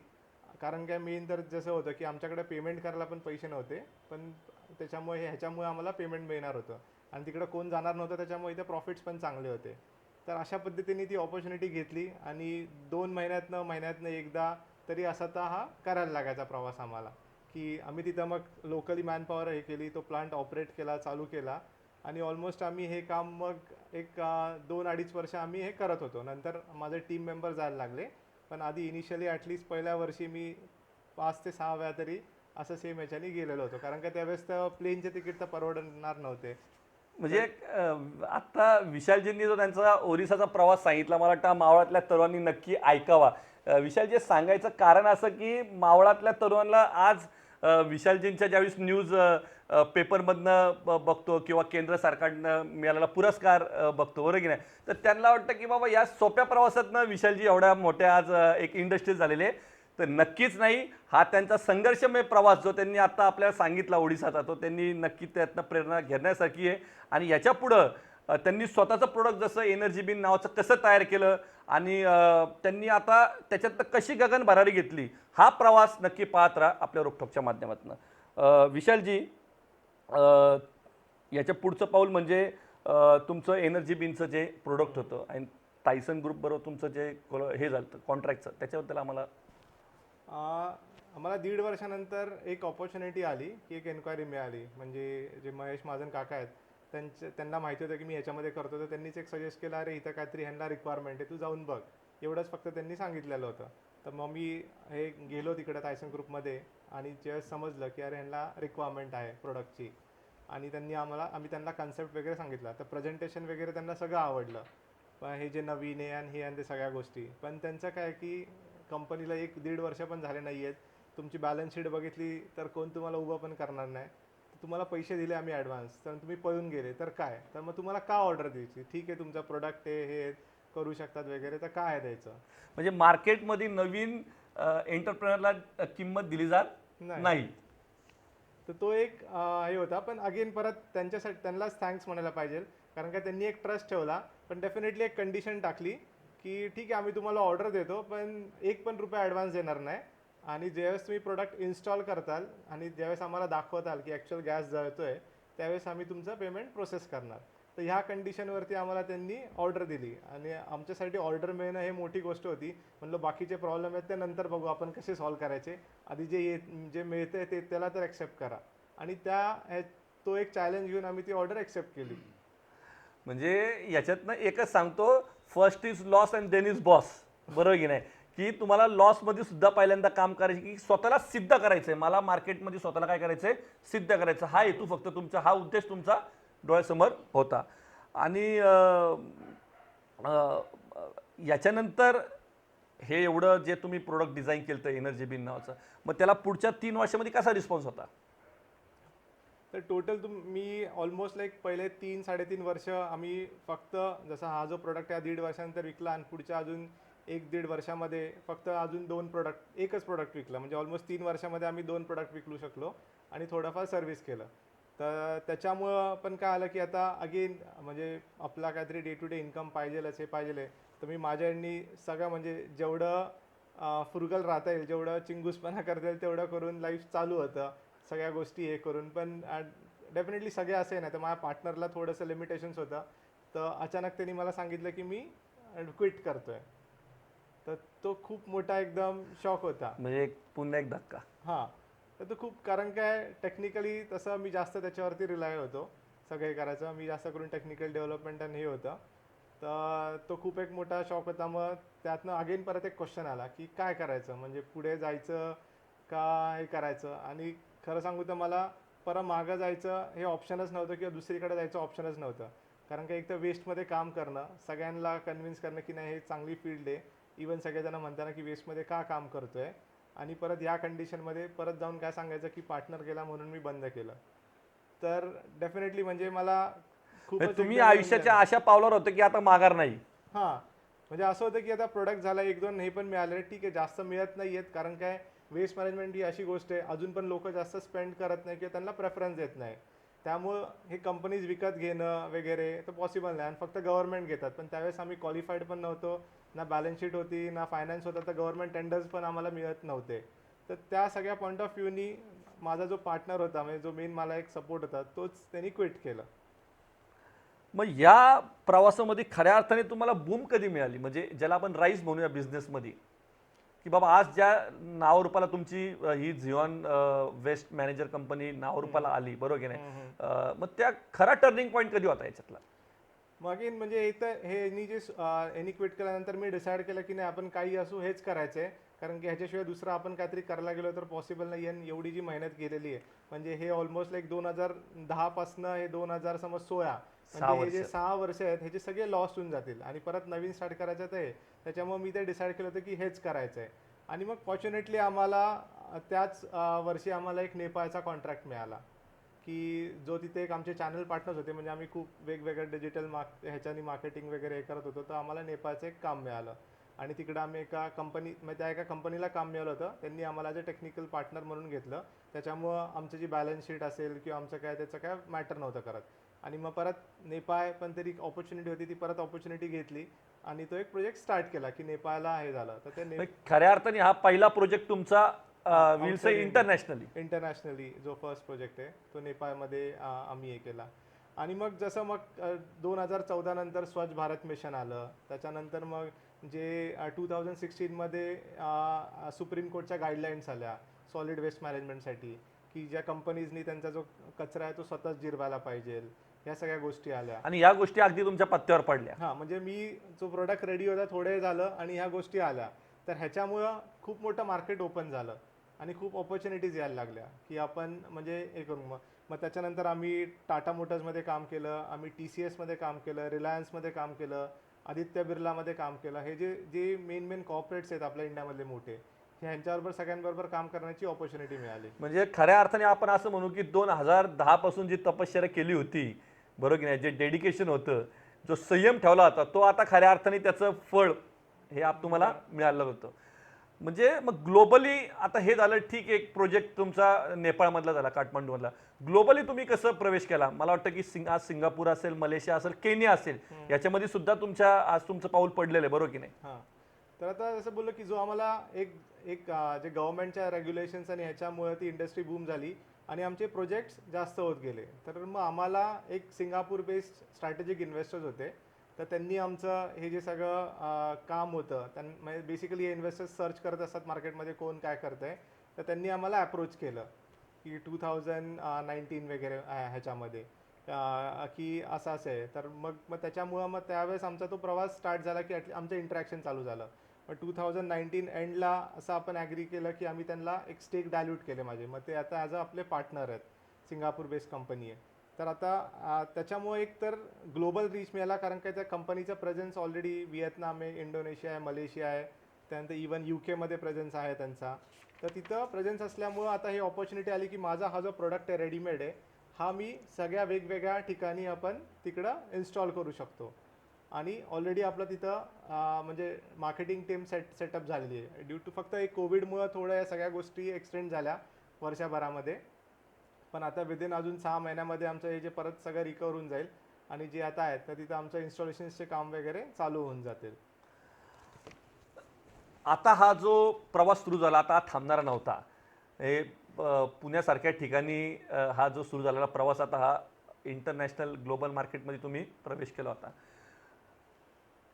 Speaker 2: कारण काय मेन तर जसं होतं की आमच्याकडे पेमेंट करायला पण पैसे नव्हते, पण त्याच्यामुळे ह्याच्यामुळे आम्हाला पेमेंट मिळणार होतं आणि तिकडं कोण जाणार नव्हतं, त्याच्यामुळे इथे प्रॉफिट्स पण चांगले होते. तर अशा पद्धतीने ती ऑपॉर्च्युनिटी घेतली आणि 2 महिन्यातनं एकदा तरी असा तर हा करायला लागायचा प्रवास आम्हाला, की आम्ही तिथं मग लोकली मॅनपॉवर हे केली, तो प्लांट ऑपरेट केला, चालू केला आणि ऑलमोस्ट आम्ही हे काम मग एक 2-2.5 वर्ष आम्ही हे करत होतो. नंतर माझे टीम मेंबर जायला लागले, पण आधी इनिशियली ॲटलिस्ट पहिल्या वर्षी मी 5 ते 6 वेळा तरी असं सेम ह्याच्याने गेलेलो होतो, कारण का त्यावेळेस तर प्लेनचे तिकीट तर परवडणार नव्हते.
Speaker 1: म्हणजे आता विशालजींनी जो त्यांचा ओरिसाचा प्रवास सांगितला, मला वाटतं मावळातल्या तरुणांनी नक्की ऐकावा. विशालजी, सांगायचं कारण असं की मावळातल्या तरुणांना आज विशालजींच्या ज्यावेळेस न्यूज पेपरमधनं बघतो किंवा केंद्र सरकारनं मिळालेला पुरस्कार बघतो, बरोबर की नाही, तर त्यांना वाटतं की बाबा या सोप्या प्रवासातनं विशालजी एवढ्या मोठ्या आज एक इंडस्ट्री झालेले. तर नक्कीच नाही, हा त्यांचा संघर्षमय प्रवास जो त्यांनी आता आपल्याला सांगितला ओडिसाचा, तो त्यांनी नक्की त्यातनं प्रेरणा घेण्यासारखी आहे. आणि याच्या पुढं त्यांनी स्वतःचं प्रोडक्ट जसं एनर्जी बिन नावाचं कसं तयार केलं आणि त्यांनी आता त्याच्यात कशी गगन भरारी घेतली, हा प्रवास नक्की पाहत राहा आपल्या रोकठोकच्या माध्यमातून. विशालजी, याच्या पुढचं पाऊल म्हणजे तुमचं एनर्जी बिनचं जे प्रोडक्ट होतं आणि टायसन ग्रुप बरोबर तुमचं जे हे झालं कॉन्ट्रॅक्टचं, त्याच्याबद्दल आम्हाला.
Speaker 2: आम्हाला 1.5 वर्षानंतर एक ऑपॉर्च्युनिटी आली की एक एन्क्वायरी मिळाली. म्हणजे जे महेश महाजन काका आहेत त्यांना माहिती होतं की मी ह्याच्यामध्ये करतो, तर त्यांनीच एक सजेस्ट केलं, अरे इथं काहीतरी ह्यांना रिक्वायरमेंट आहे, तू जाऊन बघ, एवढंच फक्त त्यांनी सांगितलेलं होतं. तर मग मी हे गेलो तिकडे टायसन ग्रुपमध्ये आणि जेव्हा समजलं की अरे ह्यांना रिक्वायरमेंट आहे प्रोडक्टची आणि आम्ही त्यांना कन्सेप्ट वगैरे सांगितलं, तर प्रेझेंटेशन वगैरे त्यांना सगळं आवडलं. पण हे जे नवीन आहे आणि हे आणि ते सगळ्या गोष्टी, पण त्यांचं काय की कंपनीला 1-1.5 वर्ष पण झाले नाही आहेत, तुमची बॅलन्स शीट बघितली तर कोण तुम्हाला उभं पण करणार नाही. तुम्हाला पैसे दिले आम्ही ॲडव्हान्स, तर तुम्ही पळून गेले तर काय, तर मग तुम्हाला का ऑर्डर द्यायची, ठीक आहे तुमचा प्रोडक्ट आहे हे करू शकतात वगैरे, तर काय द्यायचं.
Speaker 1: म्हणजे मार्केटमध्ये नवीन एंटरप्रेनरला किंमत दिली जात नाही.
Speaker 2: तर तो एक हे होता. पण अगेन परत त्यांच्यासाठी त्यांनाच थँक्स म्हणायला पाहिजे, कारण का त्यांनी एक ट्रस्ट ठेवला, पण डेफिनेटली एक कंडिशन टाकली की ठीक आहे आम्ही तुम्हाला ऑर्डर देतो, पण 1 पण रुपया ॲडव्हान्स देणार नाही आणि ज्यावेळेस तुम्ही प्रोडक्ट इन्स्टॉल करताल आणि ज्यावेळेस आम्हाला दाखवताल की ॲक्च्युअल गॅस जळतोय, त्यावेळेस आम्ही तुमचं पेमेंट प्रोसेस करणार. तर ह्या कंडिशनवरती आम्हाला त्यांनी ऑर्डर दिली आणि आमच्यासाठी ऑर्डर मिळणं हे मोठी गोष्ट होती. म्हणलं बाकीचे प्रॉब्लेम आहेत ते नंतर बघू, आपण कसे सॉल्व्ह करायचे, आधी जे मिळतं ते त्याला तर ॲक्सेप्ट करा. आणि तो एक चॅलेंज घेऊन आम्ही ती ऑर्डर ॲक्सेप्ट केली.
Speaker 1: म्हणजे याच्यातनं एकच सांगतो, first is loss and then is boss, बरोबर की नाही, की तुम्हाला लॉसमध्ये सुद्धा पहिल्यांदा काम करायचं, की स्वतःला सिद्ध करायचं आहे, मला मार्केटमध्ये स्वतःला काय करायचं आहे, सिद्ध करायचं. हा हेतू फक्त तुमचा, हा उद्देश तुमचा डोळ्यासमोर होता. आणि याच्यानंतर हे एवढं जे तुम्ही प्रोडक्ट डिझाईन केलं तर एनर्जी बिन नावाचं, मग त्याला पुढच्या 3 वर्षामध्ये कसा रिस्पॉन्स होता.
Speaker 2: तर टोटल मी ऑलमोस्ट लाईक पहिले 3-3.5 वर्ष आम्ही फक्त जसा हा जो प्रोडक्ट आहे 1.5 वर्षानंतर विकला आणि पुढच्या अजून 1-1.5 वर्षामध्ये फक्त अजून 2 प्रोडक्ट एकच प्रोडक्ट विकलं. म्हणजे ऑलमोस्ट 3 वर्षामध्ये आम्ही 2 प्रोडक्ट विकू शकलो आणि थोडंफार सर्व्हिस केलं. तर त्याच्यामुळं पण काय आलं की आता अगेन म्हणजे आपला काहीतरी डे टू डे इन्कम पाहिजेलच हे पाहिजे. तर मी माझ्या ह्यांनी सगळं म्हणजे जेवढं फुरगल राहता येईल, जेवढं चिंगूसपणा करता येईल तेवढं करून लाईफ चालू होतं. सगळ्या गोष्टी हे करून पण डेफिनेटली सगळे असे नाही. तर माझ्या पार्टनरला थोडंसं लिमिटेशन्स होतं. तर अचानक त्यांनी मला सांगितलं की मी क्विट करतोय. तर तो खूप मोठा एकदम शॉक होता.
Speaker 1: म्हणजे पुन्हा एक धक्का.
Speaker 2: हां, तर तो खूप कारण काय टेक्निकली तसं मी जास्त त्याच्यावरती रिलाय होतो सगळे करायचं. मी जास्त करून टेक्निकल डेव्हलपमेंट आणि हे होतं. तर तो खूप एक मोठा शॉक होता. मग त्यातनं अगेन परत एक क्वेश्चन आला की काय करायचं, म्हणजे पुढे जायचं का हे करायचं. आणि खरं सांगू तर मला परत मागं जायचं हे ऑप्शनच नव्हतं किंवा दुसरीकडे जायचं ऑप्शनच नव्हतं. कारण का एक तर वेस्टमध्ये काम करणं, सगळ्यांना कन्व्हिन्स करणं की नाही हे चांगली फील्ड आहे. इवन सगळेजण म्हणताना की वेस्टमध्ये का काम करतोय आणि परत या कंडिशनमध्ये परत जाऊन काय सांगायचं की पार्टनर गेला म्हणून मी बंद केलं. तर डेफिनेटली म्हणजे मला खूपच
Speaker 1: म्हणजे तुम्ही
Speaker 2: एकदम
Speaker 1: आयुष्याच्या अशा पावलावर होते की आता माघार नाही.
Speaker 2: हां, म्हणजे असं होतं की आता प्रोडक्ट झाला 1-2 हे पण मिळाले ठीक आहे, जास्त मिळत नाही आहेत. कारण काय वेस्ट मॅनेजमेंट ही अशी गोष्ट आहे अजून पण लोक जास्त स्पेंड करत नाही किंवा त्यांना प्रेफरन्स देत नाही. त्यामुळं हे कंपनीज विकत घेणं वगैरे तर पॉसिबल नाही आणि फक्त गव्हर्नमेंट घेतात. पण त्यावेळेस आम्ही क्वालिफाईड पण नव्हतो, ना बॅलन्स शीट होती ना फायनान्स होता. तर गव्हर्नमेंट टेंडर्स पण आम्हाला मिळत नव्हते. तर त्या सगळ्या पॉईंट ऑफ व्ह्यूनी माझा जो पार्टनर होता म्हणजे जो मेन मला एक सपोर्ट होता तोच त्यांनी क्विट केलं.
Speaker 1: मग या प्रवासामध्ये खऱ्या अर्थाने तुम्हाला बूम कधी मिळाली, म्हणजे ज्याला आपण राईज म्हणूया बिझनेसमध्ये, की बाबा आज ज्या नावारूपाला तुमची ही झिऑन वेस्ट मॅनेजर कंपनी नावारूपाला आली, बरोबर की नाही? मग त्या खरा टर्निंग पॉईंट कधी होता याच्यातला?
Speaker 2: मग अगेन म्हणजे इथं हे जे यांनी क्विट केल्यानंतर मी डिसाईड केलं की नाही आपण काही असू हेच करायचं आहे. कारण की ह्याच्याशिवाय दुसरं आपण काहीतरी करायला गेलो तर पॉसिबल नाही आहे. एवढी जी मेहनत केलेली आहे म्हणजे हे ऑलमोस्ट लाईक 2010 पासनं हे 2000 समज 16
Speaker 1: 6
Speaker 2: म्हणजे हे जे
Speaker 1: वर्ष.
Speaker 2: 6 वर्ष आहेत ह्याचे सगळे लॉस होऊन जातील आणि परत नवीन स्टार्ट करायचं ते. त्याच्यामुळे मी ते डिसाईड केलं होतं की हेच करायचं आहे. आणि मग फॉर्च्युनेटली आम्हाला त्याच वर्षी आम्हाला एक नेपाळचा कॉन्ट्रॅक्ट मिळाला की जो तिथे एक आमचे चॅनल पार्टनर्स होते. म्हणजे आम्ही खूप वेगवेगळ्या डिजिटल ह्याच्यानी मार्केटिंग वगैरे हे करत होतो. तर आम्हाला नेपाळचं एक काम मिळालं आणि तिकडं आम्ही एका कंपनी म्हणजे त्या एका कंपनीला काम मिळालं होतं. त्यांनी आम्हाला जे टेक्निकल पार्टनर म्हणून घेतलं. त्याच्यामुळं आमचं जी बॅलन्स शीट असेल किंवा आमचं काय त्याचं काय मॅटर नव्हतं करत. आणि मग परत नेपाळ पण तरी ऑपॉर्च्युनिटी होती ती परत ऑपॉर्च्युनिटी घेतली आणि तो एक प्रोजेक्ट स्टार्ट केला की नेपाळला हे झालं. तर ते
Speaker 1: म्हणजे खऱ्या अर्थाने हा पहिला प्रोजेक्ट तुमचा will say
Speaker 2: outside
Speaker 1: internationally.
Speaker 2: Internationally जो फर्स्ट प्रोजेक्ट आहे तो नेपाळमध्ये आम्ही हे केला. आणि मग जसं मग 2014 नंतर स्वच्छ भारत मिशन आलं. त्याच्यानंतर मग जे 2016मध्ये सुप्रीम कोर्टच्या गाईडलाईन्स आल्या सॉलिड वेस्ट मॅनेजमेंटसाठी की ज्या कंपनीजनी त्यांचा जो कचरा आहे तो स्वतःच जिरवायला पाहिजे. ह्या सगळ्या गोष्टी आल्या.
Speaker 1: आणि या गोष्टी अगदी तुमच्या पत्त्यावर पडल्या.
Speaker 2: हां, म्हणजे मी जो प्रोडक्ट रेडी होता थोडे झालं आणि ह्या गोष्टी आल्या. तर ह्याच्यामुळं खूप मोठं मार्केट ओपन झालं आणि खूप ऑपॉर्च्युनिटीज यायला लागल्या की आपण म्हणजे हे करू. मग त्याच्यानंतर आम्ही टाटा मोटर्समध्ये काम केलं, आम्ही TCSमध्ये काम केलं, रिलायन्समध्ये काम केलं, आदित्य बिर्लामध्ये काम केलं. हे जे मेन कॉर्पोरेट्स आहेत आपल्या इंडियामधले मोठे ह्यांच्याबरोबर सगळ्यांबरोबर काम करण्याची ऑपॉर्च्युनिटी मिळाली.
Speaker 1: म्हणजे खऱ्या अर्थाने आपण असं म्हणू की 2010 पासून जी तपश्चर्या केली होती, बरोबर की नाही, जे डेडिकेशन होतं, जो संयम ठेवला होता, तो आता खऱ्या अर्थाने त्याचं फळ हे तुम्हाला मिळालं होतं. म्हणजे मग ग्लोबली आता हे झालं ठीक, एक प्रोजेक्ट तुमचा नेपाळमधला झाला, काठमांडूमधला. ग्लोबली तुम्ही कसं प्रवेश केला? मला वाटतं की आज सिंगापूर असेल, मलेशिया असेल, केनिया असेल, याच्यामध्ये सुद्धा आज तुमचं पाऊल पडलेलं आहे, बरोबर की नाही?
Speaker 2: हां, तर आता जसं बोललो की जो आम्हाला एक एक जे गव्हर्नमेंटच्या रेग्युलेशन्स आणि ह्याच्यामुळे ती इंडस्ट्री बूम झाली आणि आमचे प्रोजेक्ट्स जास्त होत गेले. तर मग आम्हाला एक सिंगापूर बेस्ड स्ट्रॅटेजिक इन्व्हेस्टर्स होते. तर त्यांनी आमचं हे जे सगळं काम होतं म्हणजे बेसिकली हे इन्व्हेस्टर्स सर्च करत असतात मार्केटमध्ये कोण काय करतं आहे. तर त्यांनी आम्हाला अप्रोच केलं की 2019 वगैरे ह्याच्यामध्ये की असं आहे. तर मग त्याच्यामुळं मग त्यावेळेस आमचा तो प्रवास स्टार्ट झाला की आमचं इंटरॅक्शन चालू झालं. मग 2019 एंडला असं आपण ॲग्री केलं की आम्ही त्यांना एक स्टेक डायल्यूट केले माझे. मग ते आता ॲज अ आपले पार्टनर आहेत. सिंगापूर बेस्ड कंपनी आहे. तर आता त्याच्यामुळे एक तर ग्लोबल रीच मिळाला कारण काय त्या कंपनीचा प्रेझेन्स ऑलरेडी व्हिएतनाम आहे, इंडोनेशिया आहे, मलेशिया आहे, त्यानंतर इवन UKमध्ये प्रेझेन्स आहे त्यांचा. तर तिथं प्रेझेन्स असल्यामुळं आता ही ऑपॉर्च्युनिटी आली की माझा हा जो प्रोडक्ट आहे रेडीमेड आहे हा मी सगळ्या वेगवेगळ्या ठिकाणी आपण तिकडं इन्स्टॉल करू शकतो. आणि ऑलरेडी आपलं तिथं म्हणजे मार्केटिंग टीम सेटअप झालेली आहे. ड्यू टू फक्त एक कोविडमुळं थोड्या या सगळ्या गोष्टी एक्सटेंड झाल्या वर्षभरामध्ये, पण आता विदिन अजून 6 महिन्यामध्ये आमचं हे जे परत सगळं रिकवर होऊन जाईल आणि जे आता आहेत तर तिथं आमचं इन्स्टॉलेशन्सचे काम वगैरे चालू होऊन जातील.
Speaker 1: आता हा जो प्रवास सुरू झाला आता हा थांबणारा नव्हता. हे पुण्यासारख्या ठिकाणी हा जो सुरू झालेला प्रवास आता हा इंटरनॅशनल ग्लोबल मार्केटमध्ये तुम्ही प्रवेश केला होता.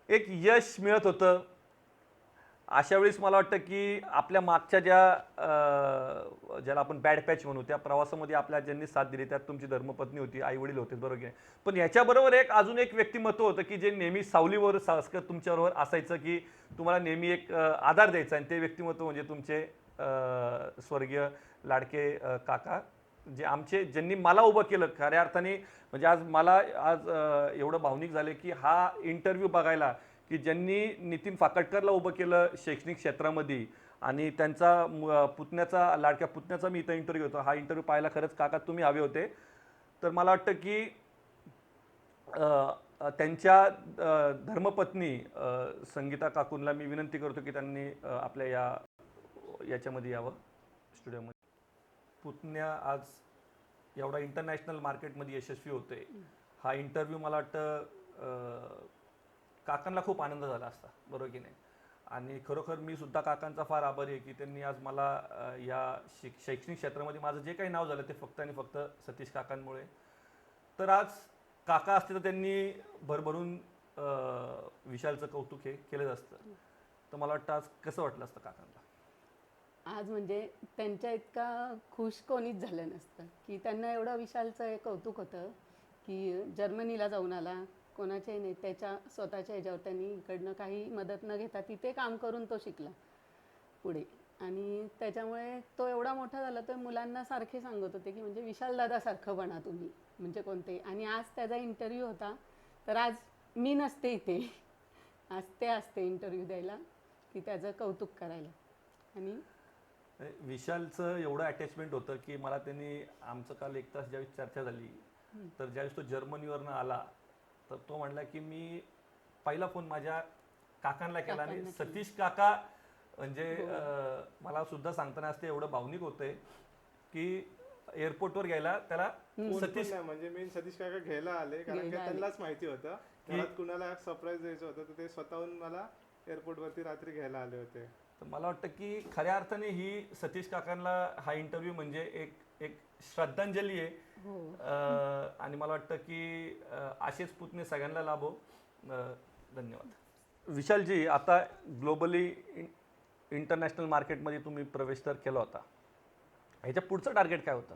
Speaker 1: एक यश मिळत होतं. अशा वेळेस मला वाटतं की आपल्या मागच्या ज्याला आपण बॅड पॅच म्हणू त्या प्रवासामध्ये आपल्या ज्यांनी साथ दिली त्यात तुमची धर्मपत्नी होती, आई वडील होते, बरोबर आहे. पण याच्याबरोबर अजून एक व्यक्तिमत्व होतं की जे नेहमी सावलीवर सारखं तुमच्याबरोबर असायचं, की तुम्हाला नेहमी एक आधार द्यायचा, आणि ते व्यक्तिमत्व म्हणजे तुमचे स्वर्गीय लाडके काका, ज्यांनी मला उभं केलं खऱ्या अर्थाने. म्हणजे आज एवढं भावनिक झाले की हा इंटरव्ह्यू बघायला, की ज्यांनी नितीन फाकटकरला उभं केलं शैक्षणिक क्षेत्रामध्ये, आणि त्यांचा लाडक्या पुतण्याचा मी इथं इंटरव्ह्यू होतो. हा इंटरव्ह्यू पाहायला खरंच काका तुम्ही हवे होते. तर मला वाटतं की त्यांच्या धर्मपत्नी संगीता काकूंना मी विनंती करतो की त्यांनी आपल्या याच्यामध्ये यावं स्टुडिओमध्ये. पुतण्या आज एवढा इंटरनॅशनल मार्केटमध्ये यशस्वी होते. हा इंटरव्ह्यू मला वाटतं काकांना खूप आनंद झाला असता, बरोबर की नाही. आणि खरोखर मी सुद्धा काकांचा फार आभारी आहे की त्यांनी आज मला या शैक्षणिक क्षेत्रामध्ये माझं जे काही नाव झालं ते फक्त आणि फक्त सतीश काकांमुळे. तर आज काका असते तर त्यांनी भरभरून विशालचं कौतुक हे केलंच असतं. तर मला वाटतं आज कसं वाटलं असतं काकांना
Speaker 4: आज. म्हणजे त्यांच्या इतका खुश कोणीच झालं नसतं की त्यांना एवढं विशालचं हे कौतुक होतं की जर्मनीला जाऊन आला, कोणाच्याही नाही, त्याच्या स्वतःच्या ह्याच्यावर त्यांनी इकडनं काही मदत न घेता तिथे काम करून तो शिकला पुढे. आणि त्याच्यामुळे तो एवढा मोठा झाला तर मुलांना सारखे सांगत होते की म्हणजे विशाल दादासारखं बना तुम्ही, म्हणजे कोणते. आणि आज त्याचा इंटरव्ह्यू होता तर आज मी नसते इथे, आज ते असते इंटरव्ह्यू द्यायला की त्याचं कौतुक करायला. आणि
Speaker 1: विशालचं एवढं अटॅचमेंट होतं की मला त्यांनी आमचं काल 1 तास ज्यावेळेस चर्चा झाली तर ज्यावेळेस तो जर्मनीवरनं आला तर तो म्हणला की मी पहिला फोन माझ्या काकांना केला, आणि सतीश काका म्हणजे मला सुद्धा सांगताना असते एवढं भावनिक होतंय की एअरपोर्टवर गेला त्याला
Speaker 2: सतीश म्हणजे मी सतीश काका घ्यायला आले कारण की त्यांनाच माहिती होतं घरात कुणाला सरप्राईज द्यायचं होतं तर ते स्वतःहून मला एअरपोर्टवरती रात्री घ्यायला आले होते.
Speaker 1: तर मला वाटतं की खऱ्या अर्थाने ही सतीश काकांना हा इंटरव्ह्यू म्हणजे एक श्रद्धांजली आहे. आणि मला वाटतं की असेच पुतणे सगळ्यांना लाभो. धन्यवाद. विशालजी, आता ग्लोबली इंटरनॅशनल मार्केटमध्ये तुम्ही प्रवेश तर केला होता, ह्याच्या पुढचं टार्गेट काय होतं?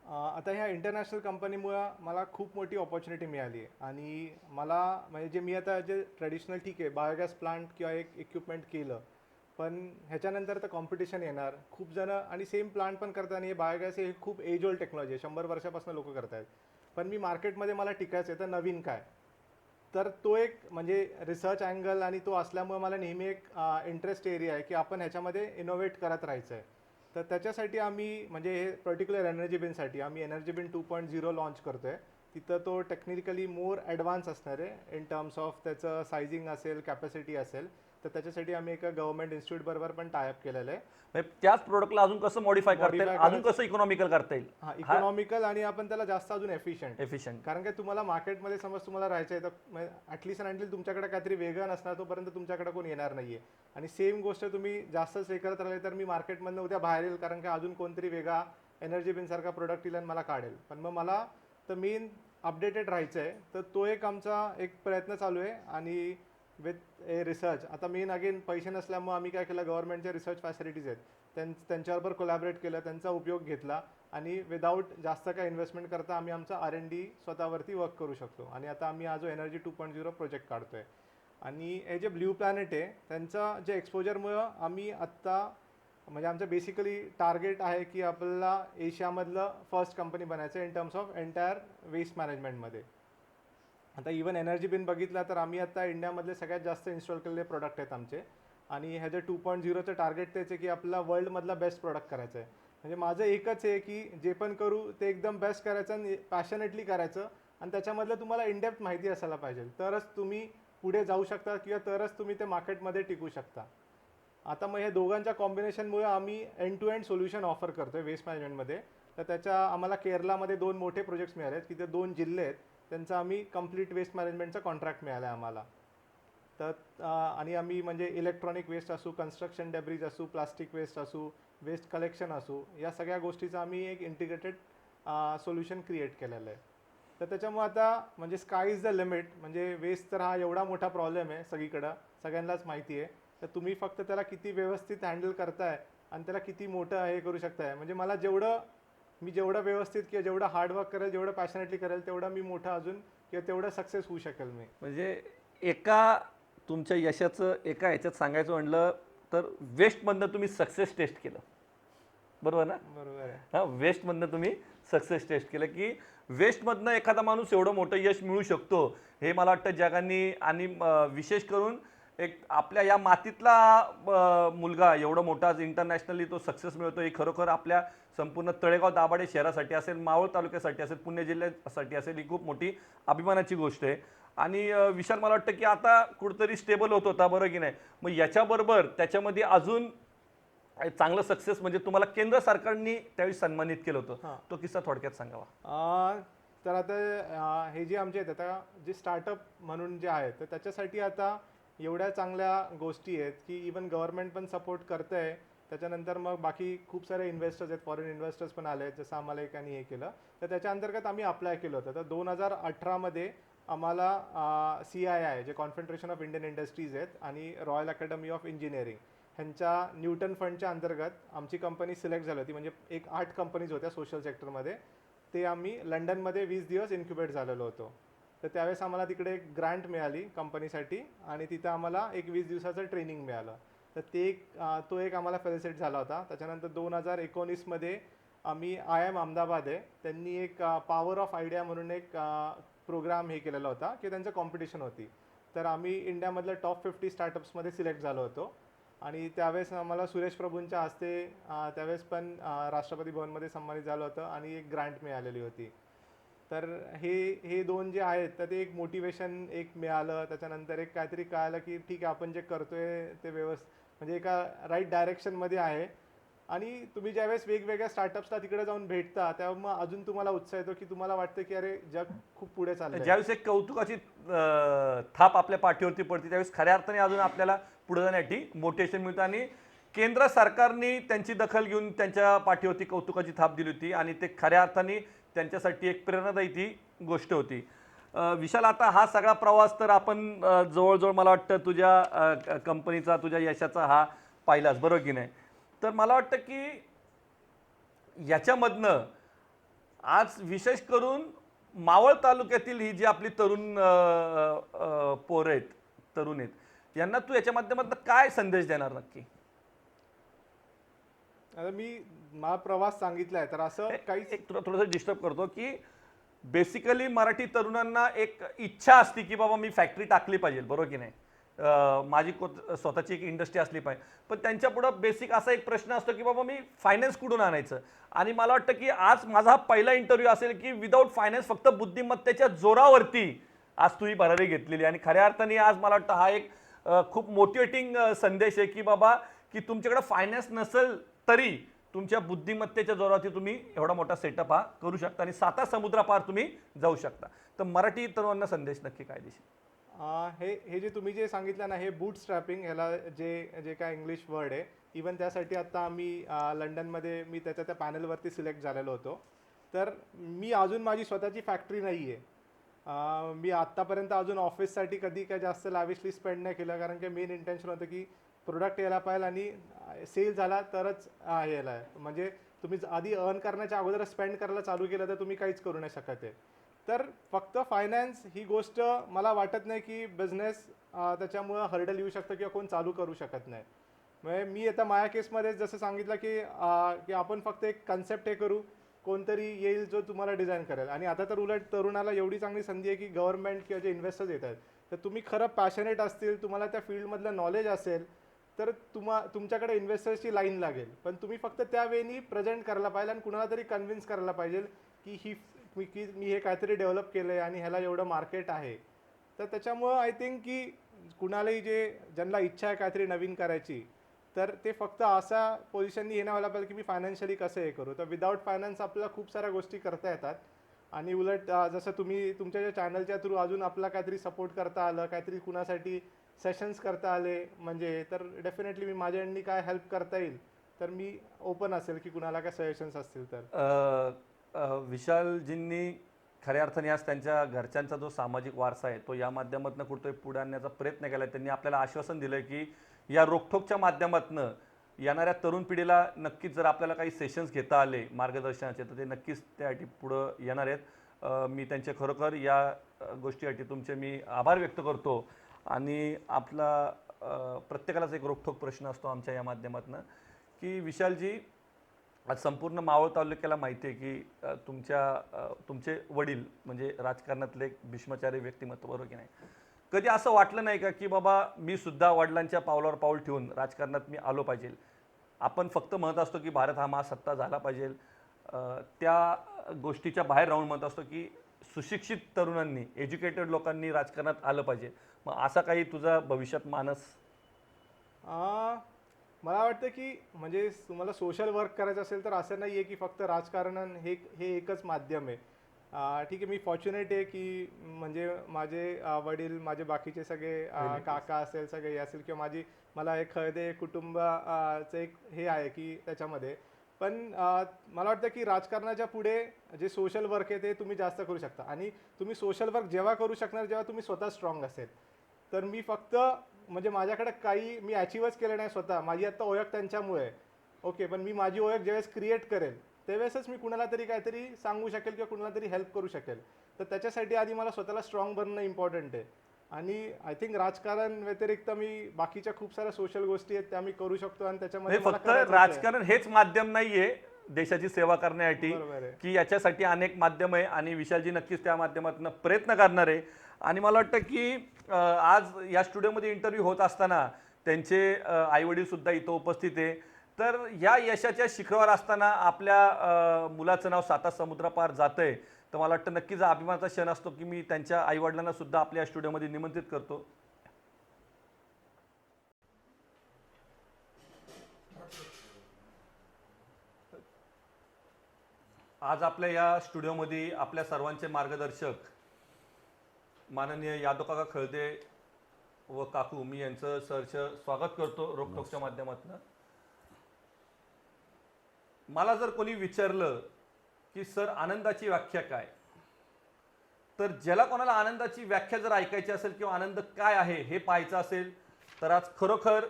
Speaker 2: आता ह्या इंटरनॅशनल कंपनीमुळं मला खूप मोठी ऑपॉर्च्युनिटी मिळाली आहे. आणि मला म्हणजे जे मी आता जे ट्रेडिशनल ठीक आहे बायोगॅस प्लांट किंवा एक इक्विपमेंट केलं, पण ह्याच्यानंतर तर कॉम्पिटिशन येणार खूप जणं, आणि सेम प्लांट पण करतात. आणि हे बायोगॅस हे खूप एज ओल्ड टेक्नॉलॉजी आहे, 100 वर्षापासून लोक करत आहेत. पण मी मार्केटमध्ये मला टिकायचं आहे तर नवीन काय, तर तो एक म्हणजे रिसर्च अँगल आणि तो असल्यामुळे मला नेहमी एक इंटरेस्ट एरिया आहे की आपण ह्याच्यामध्ये इनोव्हेट करत राहायचं आहे. तर त्याच्यासाठी आम्ही म्हणजे हे पर्टिक्युलर एनर्जी बिनसाठी आम्ही एनर्जी बिन 2.0 लॉन्च करतो आहे. तिथं तो टेक्निकली मोर ॲडव्हान्स असणार आहे इन टर्म्स ऑफ त्याचं सायझिंग असेल, कॅपॅसिटी असेल. तर त्याच्यासाठी आम्ही एका गव्हर्नमेंट इन्स्टिट्यूट बरोबर पण टायअप केलेलं आहे.
Speaker 1: म्हणजे त्याच प्रोडक्टला अजून कसं मॉडिफाय करता येईल, अजून कसं इकॉनॉमिकल करता येईल.
Speaker 2: हां, इकॉनॉमिकल आणि आपण त्याला जास्त अजून
Speaker 1: एफिशियंट.
Speaker 2: कारण की तुम्हाला मार्केटमध्ये समज तुम्हाला राहायचं आहे तर ॲटलिस्ट अँड अँटिल तुमच्याकडे काहीतरी वेगळं नसणार तोपर्यंत तुमच्याकडे कोण येणार नाही आहे. आणि सेम गोष्ट तुम्ही जास्तच हे करत राहिले तर मी मार्केटमधनं उद्या बाहेर येईल, कारण की अजून कोणतरी वेगळा एनर्जी बिनसारखा प्रोडक्ट येईल आणि मला काढेल. पण मग मला तर मेन अपडेटेड राहायचं आहे. तर तो एक आमचा एक प्रयत्न चालू आहे. आणि विथ ए रिसर्च आता मेन अगेन पैसे नसल्यामुळे आम्ही काय केलं, गव्हर्नमेंटच्या रिसर्च फॅसिलिटीज आहेत त्यांच्याबरोबर कोलॅबरेट केलं, त्यांचा उपयोग घेतला, आणि विदाऊट जास्त काय इन्व्हेस्टमेंट करता आम्ही आमचा R&D स्वतःवरती वर्क करू शकतो. आणि आता आम्ही हा जो एनर्जी 2.0 प्रोजेक्ट काढतो आहे. आणि हे जे ब्ल्यू प्लॅनेट आहे त्यांचं जे एक्सपोजरमुळं आम्ही आत्ता म्हणजे आमचं बेसिकली टार्गेट आहे की आपल्याला एशियामधलं फर्स्ट कंपनी बनायचं in terms of entire waste मॅनेजमेंटमध्ये. आता इवन एनर्जी बिन बघितला तर आम्ही आता इंडियामधले सगळ्यात जास्त इन्स्टॉल केलेले प्रोडक्ट आहेत आमचे. आणि ह्याचं 2.0चं टार्गेट तेच आहे की आपल्याला वर्ल्डमधला बेस्ट प्रोडक्ट करायचं आहे. म्हणजे माझं एकच आहे की जे पण करू ते एकदम बेस्ट करायचं आणि पॅशनेटली करायचं आणि त्याच्यामधलं तुम्हाला इनडेप्थ माहिती असायला पाहिजे, तरच तुम्ही पुढे जाऊ शकता किंवा तरच तुम्ही ते मार्केटमध्ये टिकू शकता. आता मग हे दोघांच्या कॉम्बिनेशनमुळे आम्ही end to end solution offer करतोय वेस्ट मॅनेजमेंटमध्ये. तर त्याच्या आम्हाला केरलामध्ये 2 मोठे प्रोजेक्ट्स मिळाले आहेत की ते 2 जिल्हे आहेत, त्यांचा आम्ही कंप्लीट वेस्ट मॅनेजमेंटचा कॉन्ट्रॅक्ट मिळाला आहे आम्हाला. तर आणि आम्ही म्हणजे इलेक्ट्रॉनिक वेस्ट असू, कन्स्ट्रक्शन डेब्रिज असू, प्लास्टिक वेस्ट असू, वेस्ट कलेक्शन असू, या सगळ्या गोष्टीचा आम्ही एक इंटिग्रेटेड सोल्युशन क्रिएट केलेलं आहे. तर त्याच्यामुळे आता म्हणजे स्काय इज द लिमिट. म्हणजे वेस्ट तर हा एवढा मोठा प्रॉब्लेम आहे सगळीकडं, सगळ्यांनाच माहिती आहे. तर तुम्ही फक्त त्याला किती व्यवस्थित हँडल करताय आणि त्याला किती मोठं हे करू शकताय. म्हणजे मला मी जेवढं व्यवस्थित किंवा जेवढं हार्डवर्क करेल, जेवढं पॅशनेटली करेल, तेवढं मी मोठं अजून किंवा तेवढं सक्सेस होऊ शकेल मी.
Speaker 1: म्हणजे एका तुमच्या यशाचं एका ह्याच्यात सांगायचं म्हणलं तर वेस्टमधनं तुम्ही सक्सेस टेस्ट केलं, बरोबर ना?
Speaker 2: बरोबर आहे.
Speaker 1: हां, वेस्टमधनं तुम्ही सक्सेस टेस्ट केलं की वेस्टमधनं एखादा माणूस एवढं मोठं यश मिळू शकतो, हे मला वाटतं जगांनी आणि विशेष करून एक आपल्या या मातीतला मुलगा एवढा मोठा आज इंटरनॅशनली तो सक्सेस मिळतो, हे खरोखर आपल्या संपूर्ण तळेगाव दाभाडे शहरासाठी असेल, मावळ तालुक्यासाठी असेल, पुणे जिल्ह्यासाठी असेल, ही खूप मोठी अभिमानाची गोष्ट आहे. आणि विशाल, मला वाटतं की आता कुठंतरी स्टेबल होत होता, बरं की नाही? मग याच्याबरोबर त्याच्यामध्ये अजून चांगलं सक्सेस म्हणजे तुम्हाला केंद्र सरकारने त्यावेळी सन्मानित केलं होतं, तो किस्सा थोडक्यात सांगावा.
Speaker 2: तर आता हे जे आमचे आहेत, आता जे स्टार्टअप म्हणून जे आहेत, तर त्याच्यासाठी आता एवढ्या चांगल्या गोष्टी आहेत की इवन गव्हर्नमेंट पण सपोर्ट करतं आहे. त्याच्यानंतर मग बाकी खूप सारे इन्व्हेस्टर्स आहेत, फॉरेन इन्व्हेस्टर्स पण आले आहेत, जसं आम्हाला एकाने हे केलं. तर त्याच्या अंतर्गत आम्ही अप्लाय केलं होतं. तर 2018मध्ये आम्हाला CII जे कॉन्फेडरेशन ऑफ इंडियन इंडस्ट्रीज आहेत आणि रॉयल अकॅडमी ऑफ इंजिनिअरिंग ह्यांच्या न्यूटन फंडच्या अंतर्गत आमची कंपनी सिलेक्ट झाली होती. म्हणजे एक 8 कंपनीज होत्या सोशल सेक्टरमध्ये. ते आम्ही लंडनमध्ये 20 दिवस इन्क्युबेट झालेलो होतो. तर त्यावेळेस आम्हाला तिकडे एक ग्रँट मिळाली कंपनीसाठी आणि तिथं आम्हाला एक 20 दिवसाचं ट्रेनिंग मिळालं. तर तो एक आम्हाला फेलिसिट झाला होता. त्याच्यानंतर 2019मध्ये आम्ही IIM अहमदाबाद आहे, त्यांनी एक पॉवर ऑफ आयडिया म्हणून एक प्रोग्राम हे केलेला होता की त्यांचं कॉम्पिटिशन होती. तर आम्ही इंडियामधल्या टॉप 50 स्टार्टअप्समध्ये सिलेक्ट झालो होतो. आणि त्यावेळेस आम्हाला सुरेश प्रभूंच्या हस्ते त्यावेळेस पण राष्ट्रपती भवनमध्ये सन्मानित झालं होतं आणि एक ग्रँट मिळालेली होती. तर हे 2 जे आहेत, तर ते एक मोटिवेशन एक मिळालं. त्याच्यानंतर एक काहीतरी कळालं की ठीक आहे, आपण जे करतोय ते म्हणजे एका राईट डायरेक्शनमध्ये आहे. आणि तुम्ही ज्यावेळेस वेगवेगळ्या स्टार्टअप्सला तिकडे जाऊन भेटता, तेव्हा मग अजून तुम्हाला उत्साह येतो की तुम्हाला वाटतं की अरे जग खूप पुढे चाललंय.
Speaker 1: ज्यावेळेस एक कौतुकाची थाप आपल्या पाठीवरती पडते, त्यावेळेस खऱ्या अर्थाने अजून आपल्याला पुढे जाण्यासाठी मोटिवेशन मिळतं. आणि केंद्र सरकारने त्यांची दखल घेऊन त्यांच्या पाठीवरती कौतुकाची थाप दिली होती आणि ते खऱ्या अर्थाने त्यांच्यासाठी एक प्रेरणादायी ती गोष्ट होती. विशाल, आता हा सगळा प्रवास तर आपण जवळजवळ मला वाटतं तुझ्या कंपनीचा, तुझ्या यशाचा हा पाहिलाच, बरोबर की नाही? तर मला वाटतं की याच्यामधनं आज विशेष करून मावळ तालुक्यातील ही जी आपली तरुण पोरं आहेत, तरुण आहेत, यांना तू याच्या माध्यमातून काय संदेश देणार नक्की?
Speaker 2: आता मी माझा प्रवास सांगितलाय, तर असं काही
Speaker 1: एक तुला थोडंसं डिस्टर्ब करतो की बेसिकली मराठी तरुणांना एक इच्छा असते की बाबा मी फॅक्टरी टाकली पाहिजे, बरोबर की नाही? माझी स्वतःची एक इंडस्ट्री असली पाहिजे. पण त्यांच्या पुढं बेसिक असा एक प्रश्न असतो की बाबा मी फायनान्स कुठून आणायचं. आणि मला वाटतं की आज माझा हा पहिला इंटरव्ह्यू असेल की विदाऊट फायनान्स, फक्त बुद्धिमत्तेच्या जोरावरती आज तू ही भरारी घेतलेली. आणि खऱ्या अर्थाने आज मला वाटतं हा एक खूप मोटिवेटिंग संदेश आहे की बाबा की तुमच्याकडे फायनान्स नसेल तरी तुमच्या बुद्धिमत्तेच्या जोरावरती तुम्ही एवढा मोठा सेटअप हा करू शकता आणि 7 समुद्रापार तुम्ही जाऊ शकता. तर मराठी तरुणांना संदेश नक्की काय देशील?
Speaker 2: हे जे तुम्ही जे सांगितलं ना, हे बूट स्ट्रॅपिंग, ह्याला जे काय इंग्लिश वर्ड आहे, इवन त्यासाठी आता आम्ही लंडनमध्ये मी त्या पॅनलवरती सिलेक्ट झालेलो होतो. तर मी अजून माझी स्वतःची फॅक्टरी नाही आहे. मी आत्तापर्यंत अजून ऑफिससाठी कधी काय जास्त लॅविशली स्पेंड नाही केलं, कारण की मेन इंटेन्शन होतं की प्रोडक्ट यायला पाहिजे आणि सेल झाला तरच यायला आहे. म्हणजे तुम्ही आधी अर्न करण्याच्या अगोदर स्पेंड करायला चालू केलं तर तुम्ही काहीच करू नाही शकत आहे. तर फक्त फायनान्स ही गोष्ट मला वाटत नाही की बिझनेस त्याच्यामुळं हर्डल येऊ शकतं किंवा कोण चालू करू शकत नाही. म्हणजे मी आता माझ्या केसमध्ये जसं सांगितलं की आपण फक्त एक कन्सेप्ट हे करू, कोणतरी येईल जो तुम्हाला डिझाईन करेल. आणि आता तर उलट तरुणाला एवढी चांगली संधी आहे की गव्हर्नमेंट किंवा जे इन्व्हेस्टर्स येतात, तर तुम्ही खरं पॅशनेट असतील, तुम्हाला त्या फील्डमधलं नॉलेज असेल, तर तुमच्याकडे इन्व्हेस्टर्सची लाईन लागेल, पण तुम्ही फक्त त्या वेळी प्रेझेंट करायला पाहिजे आणि कुणाला तरी कन्व्हिन्स करायला पाहिजे की मी हे काहीतरी डेव्हलप केलं आहे आणि ह्याला एवढं मार्केट आहे. तर त्याच्यामुळं आय थिंक की कुणालाही ज्यांना इच्छा आहे काहीतरी नवीन करायची, तर ते फक्त असा पोझिशननी हे नाही व्हायला पाहिजे की मी फायनान्शियली कसं हे करू. तर विदाऊट फायनान्स आपल्याला खूप साऱ्या गोष्टी करता येतात. आणि उलट जसं तुम्ही तुमच्या ज्या चॅनलच्या थ्रू अजून आपला काहीतरी सपोर्ट करता आलं, काहीतरी कुणासाठी सेशन्स करता आले म्हणजे, तर डेफिनेटली मी माझ्या एंडनी काय हेल्प करता येईल तर मी ओपन असेल की कुणाला काय सजेशन्स असतील तर.
Speaker 1: विशालजींनी खऱ्या अर्थाने आज त्यांच्या घरच्यांचा जो सामाजिक वारसा आहे तो या माध्यमातून कुठेतरी पुढे आणण्याचा प्रयत्न केला. त्यांनी आपल्याला आश्वासन दिलं की या रोखठोकच्या माध्यमातून येणाऱ्या तरुण पिढीला नक्कीच जर आपल्याला काही सेशन्स घेता आले मार्गदर्शनाचे तर ते नक्कीच त्यासाठी पुढं येणार आहेत. मी त्यांचे खरोखर या गोष्टीसाठी तुमचे मी आभार व्यक्त करतो. आणि आपला प्रत्येकालाच एक रोखठोक प्रश्न असतो आमच्या या माध्यमातून की विशालजी, आज संपूर्ण मावळ तालुक्याला माहिती आहे की तुमचे वडील म्हणजे राजकारणातले एक भीष्माचार्य व्यक्तिमत्व, बरोबर की नाही? कधी असं वाटलं नाही का की बाबा मी सुद्धा वडिलांच्या पावलावर पाऊल ठेवून राजकारणात मी आलो पाहिजे? आपण फक्त म्हणत असतो की भारत हा महासत्ता झाला पाहिजे, त्या गोष्टीच्या बाहेर राहून म्हणत असतो की सुशिक्षित तरुणांनी, एज्युकेटेड लोकांनी राजकारणात आलं पाहिजे. मग असा काही तुझा भविष्यात मानस?
Speaker 2: मला वाटतं की म्हणजे तुम्हाला सोशल वर्क करायचं असेल तर असं नाही आहे की फक्त राजकारण हे एकच माध्यम आहे. ठीक आहे, मी फॉर्च्युनेट आहे की म्हणजे माझे वडील, माझे बाकीचे सगळे काका असेल, सगळे हे असेल किंवा मला एक हळदे कुटुंबाचं एक हे आहे की त्याच्यामध्ये. पण मला वाटतं की राजकारणाच्या पुढे जे सोशल वर्क आहे ते तुम्ही जास्त करू शकता. आणि तुम्ही सोशल वर्क जेव्हा करू शकणार जेव्हा तुम्ही स्वतः स्ट्रॉंग असेल. तर मी फक्त म्हणजे माझ्याकडे काही मी अचीवच केलं नाही स्वतः, माझी आता ओळख त्यांच्यामुळे ओके, पण मी माझी ओळख ज्यावेळेस क्रिएट करेल त्यावेळेसच मी कुणाला तरी काहीतरी सांगू शकेल किंवा कुणाला तरी हेल्प करू शकेल. तर त्याच्यासाठी आधी मला स्वतःला स्ट्रॉंग बनणं इम्पॉर्टंट आहे. आणि आय थिंक राजकारण व्यतिरिक्त मी बाकीच्या खूप साऱ्या सोशल गोष्टी आहेत त्या मी करू शकतो आणि त्याच्यामध्ये मला
Speaker 1: फक्त
Speaker 2: करायचंच आहे.
Speaker 1: राजकारण हेच माध्यम नाहीये देशाची सेवा करण्यासाठी,
Speaker 2: बरोबर आहे.
Speaker 1: की याच्यासाठी अनेक माध्यम आहे आणि विशालजी नक्कीच त्या माध्यमातून प्रयत्न करणार आहे. आणि मला वाटतं की आज या स्टुडिओमध्ये इंटरव्ह्यू होत असताना त्यांचे आईवडील सुद्धा इथं उपस्थित आहे. तर या यशाच्या शिखरावर असताना आपल्या मुलाचं नाव 7 समुद्रापार जातंय, तर मला वाटतं नक्कीच हा अभिमानाचा क्षण असतो की मी त्यांच्या आईवडिलांना सुद्धा आपल्या स्टुडिओमध्ये निमंत्रित करतो. आज आपल्या या स्टुडिओमध्ये आपल्या सर्वांचे मार्गदर्शक माननीय यादव काका खळदे व काकू, मी यांचं सहर्ष स्वागत करतो रोखठोकच्या माध्यमातून. मला जर कोणी विचारलं की सर आनंदाची व्याख्या काय, तर ज्याला कोणाला आनंदाची व्याख्या जर ऐकायची असेल किंवा आनंद काय आहे हे पाहायचं असेल तर आज खरोखर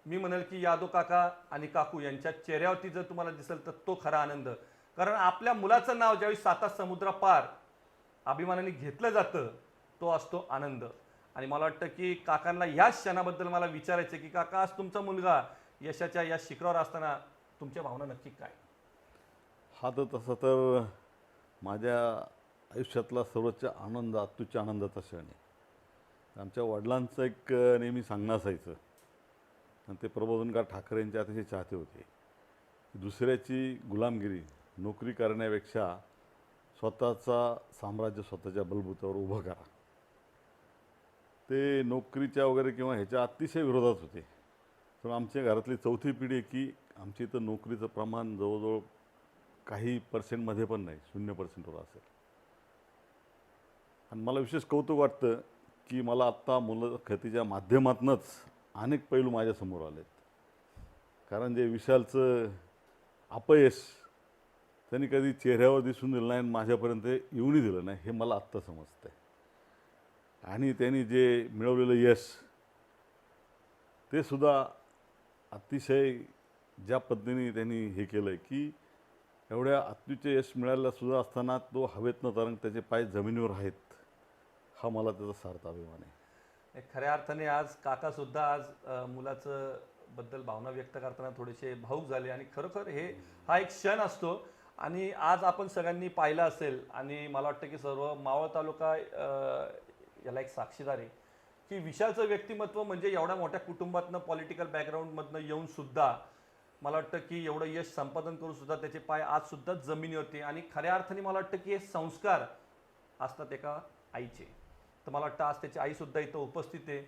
Speaker 1: मी म्हणेल की यादव काका आणि काकू यांच्या चेहऱ्यावरती जर तुम्हाला दिसेल तर तो खरा आनंद. कारण आपल्या मुलाचं नाव ज्यावेळी 7 समुद्रापार अभिमानाने घेतलं जातं तो असतो आनंद. आणि मला वाटतं की काकांना या क्षणाबद्दल मला विचारायचं की काका, आज तुमचा मुलगा यशाच्या या शिखरावर असताना तुमच्या भावना नक्की काय?
Speaker 5: हा तर तसं तर माझ्या आयुष्यातला सर्वोच्च आनंद, अत्युच्च आनंदाचा क्षण आहे. आमच्या वडिलांचं एक नेहमी सांगणं असायचं आणि ते प्रबोधनकार ठाकरेंचे अतिशय चाहते होते. दुसऱ्याची गुलामगिरी, नोकरी करण्यापेक्षा स्वतःचा साम्राज्य स्वतःच्या बलबुतावर उभं करा. ते नोकरीच्या वगैरे किंवा ह्याच्या अतिशय विरोधात होते. तर आमच्या घरातली चौथी पिढी आहे की आमच्या इथं नोकरीचं प्रमाण जवळजवळ काही पर्सेंटमध्ये पण नाही, 0%वर असेल. आणि मला विशेष कौतुक वाटतं की मला आत्ता मुलाखतीच्या माध्यमातूनच अनेक पैलू माझ्यासमोर आलेत. कारण जे विशालचं अपयश त्यांनी कधी चेहऱ्यावर दिसून दिलं नाही आणि माझ्यापर्यंत येऊनही दिलं नाही हे मला आत्ता समजतं आहे. आणि त्यांनी जे मिळवलेलं यश ते सुद्धा अतिशय ज्या पद्धतीने त्यांनी हे केलं आहे की एवढ्या अत्युच्च यश मिळायला सुद्धा असताना तो हवेतनं तरंग त्याचे पाय जमिनीवर आहेत, हा मला त्याचा सार्थ अभिमान आहे.
Speaker 1: खऱ्या अर्थाने आज काका सुद्धा आज मुलाचं बद्दल भावना व्यक्त करताना थोडेसे भावुक झाले. आणि खरोखर हा एक क्षण असतो. आणि आज आपण सगळ्यांनी पाहिलं असेल आणि मला वाटतं की सर्व मावळ तालुका याला एक साक्षीदार आहे की विशालचं व्यक्तिमत्व म्हणजे एवढ्या मोठ्या कुटुंबातनं पॉलिटिकल बॅकग्राऊंडमधनं येऊन सुद्धा मला वाटतं की एवढं यश संपादन करून सुद्धा त्याचे पाय आज सुद्धा जमिनीवरती, आणि खऱ्या अर्थाने मला वाटतं की हे संस्कार असतात एका आईचे. तर मला वाटतं आज त्याची आई सुद्धा इथं उपस्थित आहे.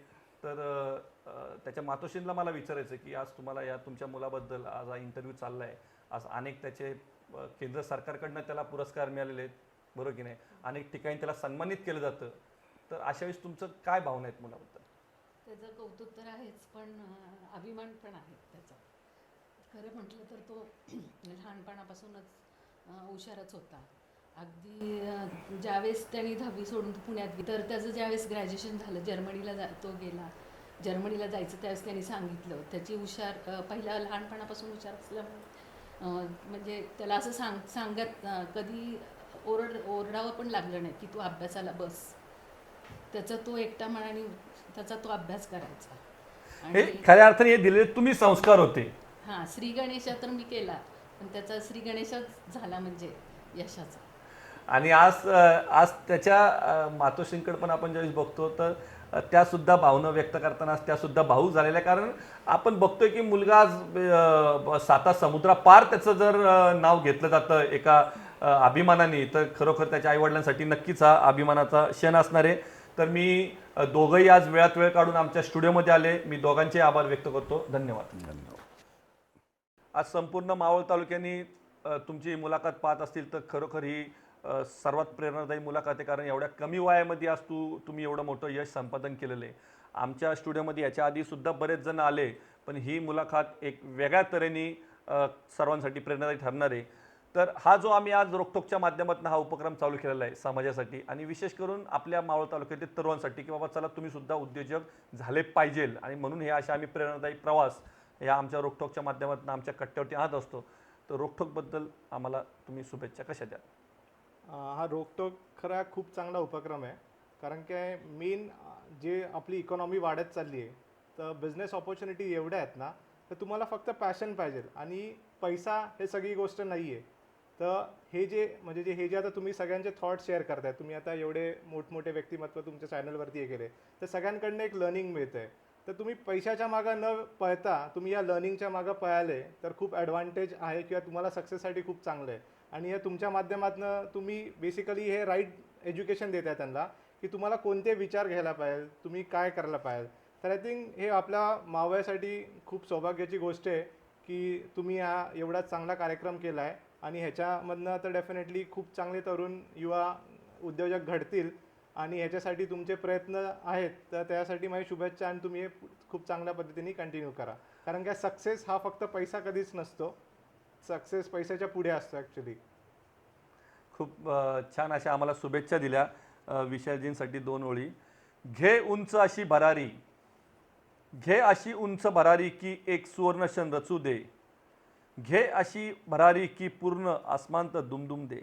Speaker 1: तर त्याच्या मातोश्रींना मला विचारायचं की आज तुम्हाला या तुमच्या मुलाबद्दल आज हा इंटरव्ह्यू चालला आहे, आज अनेक त्याचे केंद्र सरकारकडनं त्याला पुरस्कार मिळालेले आहेत, बरोबर की नाही, अनेक ठिकाणी त्याला सन्मानित केलं जातं. तर अशा वेळेस तुमचं काय भावना आहेत मुलाबद्दल?
Speaker 4: त्याचं कौतुक तर आहेच, पण अभिमान पण आहे त्याचा. खरं म्हटलं तर तो लहानपणापासूनच हुशारच होता. अगदी ज्यावेळेस त्यांनी 10वी सोडून पुण्यात गेला, तर त्याचं ज्यावेळेस ग्रॅज्युएशन झालं, तो गेला जर्मनीला जायचं, त्यावेळेस त्यांनी सांगितलं त्याची पहिला लहानपणापासून हुशार असल्यामुळे म्हणजे त्याला असं सांगत कधी ओरडावं पण लागलं नाही की तू अभ्यासाला बस. त्याचा तो एकटा मनाने त्याचा तो अभ्यास करायचा.
Speaker 1: हे
Speaker 4: आणि
Speaker 1: खऱ्या अर्थाने हे दिलेले तुम्ही संस्कार होते.
Speaker 4: हां, श्री गणेशा तर मी केला, पण त्याचा श्री गणेशच झाला म्हणजे यशाचा.
Speaker 1: आणि आज त्याच्या मातोश्रींकडे पण आपण ज्यावेळेस बघतो तर त्या सुद्धा भावना व्यक्त करताना त्या सुद्धा भावूक झालेल्या. कारण आपण बघतोय की मुलगा आज 7 समुद्रापार त्याचं जर नाव घेतलं जातं एका अभिमानाने, तर खरोखर त्याच्या आईवडिलांसाठी नक्कीच हा अभिमानाचा क्षण असणार आहे. तर मी दोघंही आज वेळात वेळ काढून आमच्या स्टुडिओमध्ये आले, मी दोघांचे आभार व्यक्त करतो. धन्यवाद. आज संपूर्ण मावळ तालुक्याने तुमची मुलाखत पाहत असतील तर खरोखर ही सर्वात प्रेरणादायी मुलाखत आहे. कारण एवढ्या कमी वयामध्ये आज तुम्ही एवढं मोठं यश संपादन केलेलं आहे. आमच्या स्टुडिओमध्ये याच्या आधी सुद्धा बरेच जण आले, पण ही मुलाखत एक वेगळ्या तऱ्हेने सर्वांसाठी प्रेरणादायी ठरणार आहे. तर हा जो आम्ही आज रोकटोकच्या माध्यमातून हा उपक्रम चालू केलेला आहे समाजासाठी, आणि विशेष करून आपल्या मावळ तालुक्यातील तरुणांसाठी की बाबा चला तुम्ही सुद्धा उद्योजक झाले पाहिजे, आणि म्हणून हे अशा आम्ही प्रेरणादायी प्रवास या आमच्या रोकटोकच्या माध्यमातून आमच्या कट्ट्यावरती आणत असतो. तर रोकटोकबद्दल आम्हाला तुम्ही शुभेच्छा कशा द्या?
Speaker 2: हा रोकटोक खरा खूप चांगला उपक्रम आहे. कारण काय मेन जे आपली इकॉनॉमी वाढत चालली आहे, तर बिझनेस ऑपॉर्च्युनिटी एवढ्या आहेत ना, तर तुम्हाला फक्त पॅशन पाहिजे आणि पैसा हे सगळी गोष्ट नाही आहे. तर हे जे आता तुम्ही सगळ्यांचे थॉट्स शेअर करताय, तुम्ही आता एवढे मोठमोठे व्यक्तिमत्व तुमच्या चॅनलवरती हे केले, तर सगळ्यांकडनं एक लर्निंग मिळतं आहे. तर तुम्ही पैशाच्या मागं न पळता तुम्ही या लर्निंगच्या मागं पळाले तर खूप ॲडव्हान्टेज आहे किंवा तुम्हाला सक्सेससाठी खूप चांगलं आहे. आणि या तुमच्या माध्यमातून तुम्ही बेसिकली हे राईट एज्युकेशन देत आहे त्यांना की तुम्हाला कोणते विचार घ्यायला पाहिजे, तुम्ही काय करायला पाहिजे. तर आय थिंक हे आपल्या मावळ्यासाठी खूप सौभाग्याची गोष्ट आहे की तुम्ही हा एवढा चांगला कार्यक्रम केला आहे. आणि ह्याच्यामधनं तर डेफिनेटली खूप चांगले तरुण युवा उद्योजक घडतील आणि ह्याच्यासाठी तुमचे प्रयत्न आहेत. तर त्यासाठी माझी शुभेच्छा, आणि तुम्ही हे खूप चांगल्या पद्धतीने कंटिन्यू करा. कारण काय सक्सेस हा फक्त पैसा कधीच नसतो, सक्सेस पैशाच्या पुढे असतो ॲक्च्युली.
Speaker 1: खूप छान अशा आम्हाला शुभेच्छा दिल्या. विशालजींसाठी 2 ओळी. घे उंच अशी भरारी, घे अशी उंच भरारी की एक सुवर्णक्षण रचू दे, घे अशी भरारी की पूर्ण आसमांत दुमदुम दे,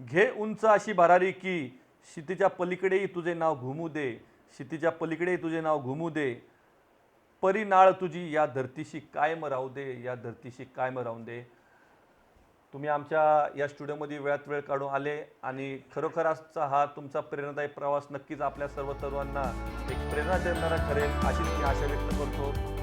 Speaker 1: घे उंच अशी भरारी की क्षितिजा पलीकडेही तुझे नाव घुमू दे, क्षितिजा पलीकडेही तुझे नाव घुमू दे, परी नाळ तुझी या धरतीशी कायम राहू दे, या धरतीशी कायम राहू दे. तुम्ही आमच्या या स्टुडिओमध्ये वेळात वेळ काढून आले, आणि खरोखर आजचा हा तुमचा प्रेरणादायी प्रवास नक्कीच आपल्या सर्व तरुणांना एक प्रेरणा देणारा ठरेल अशीच मी आशा व्यक्त करतो.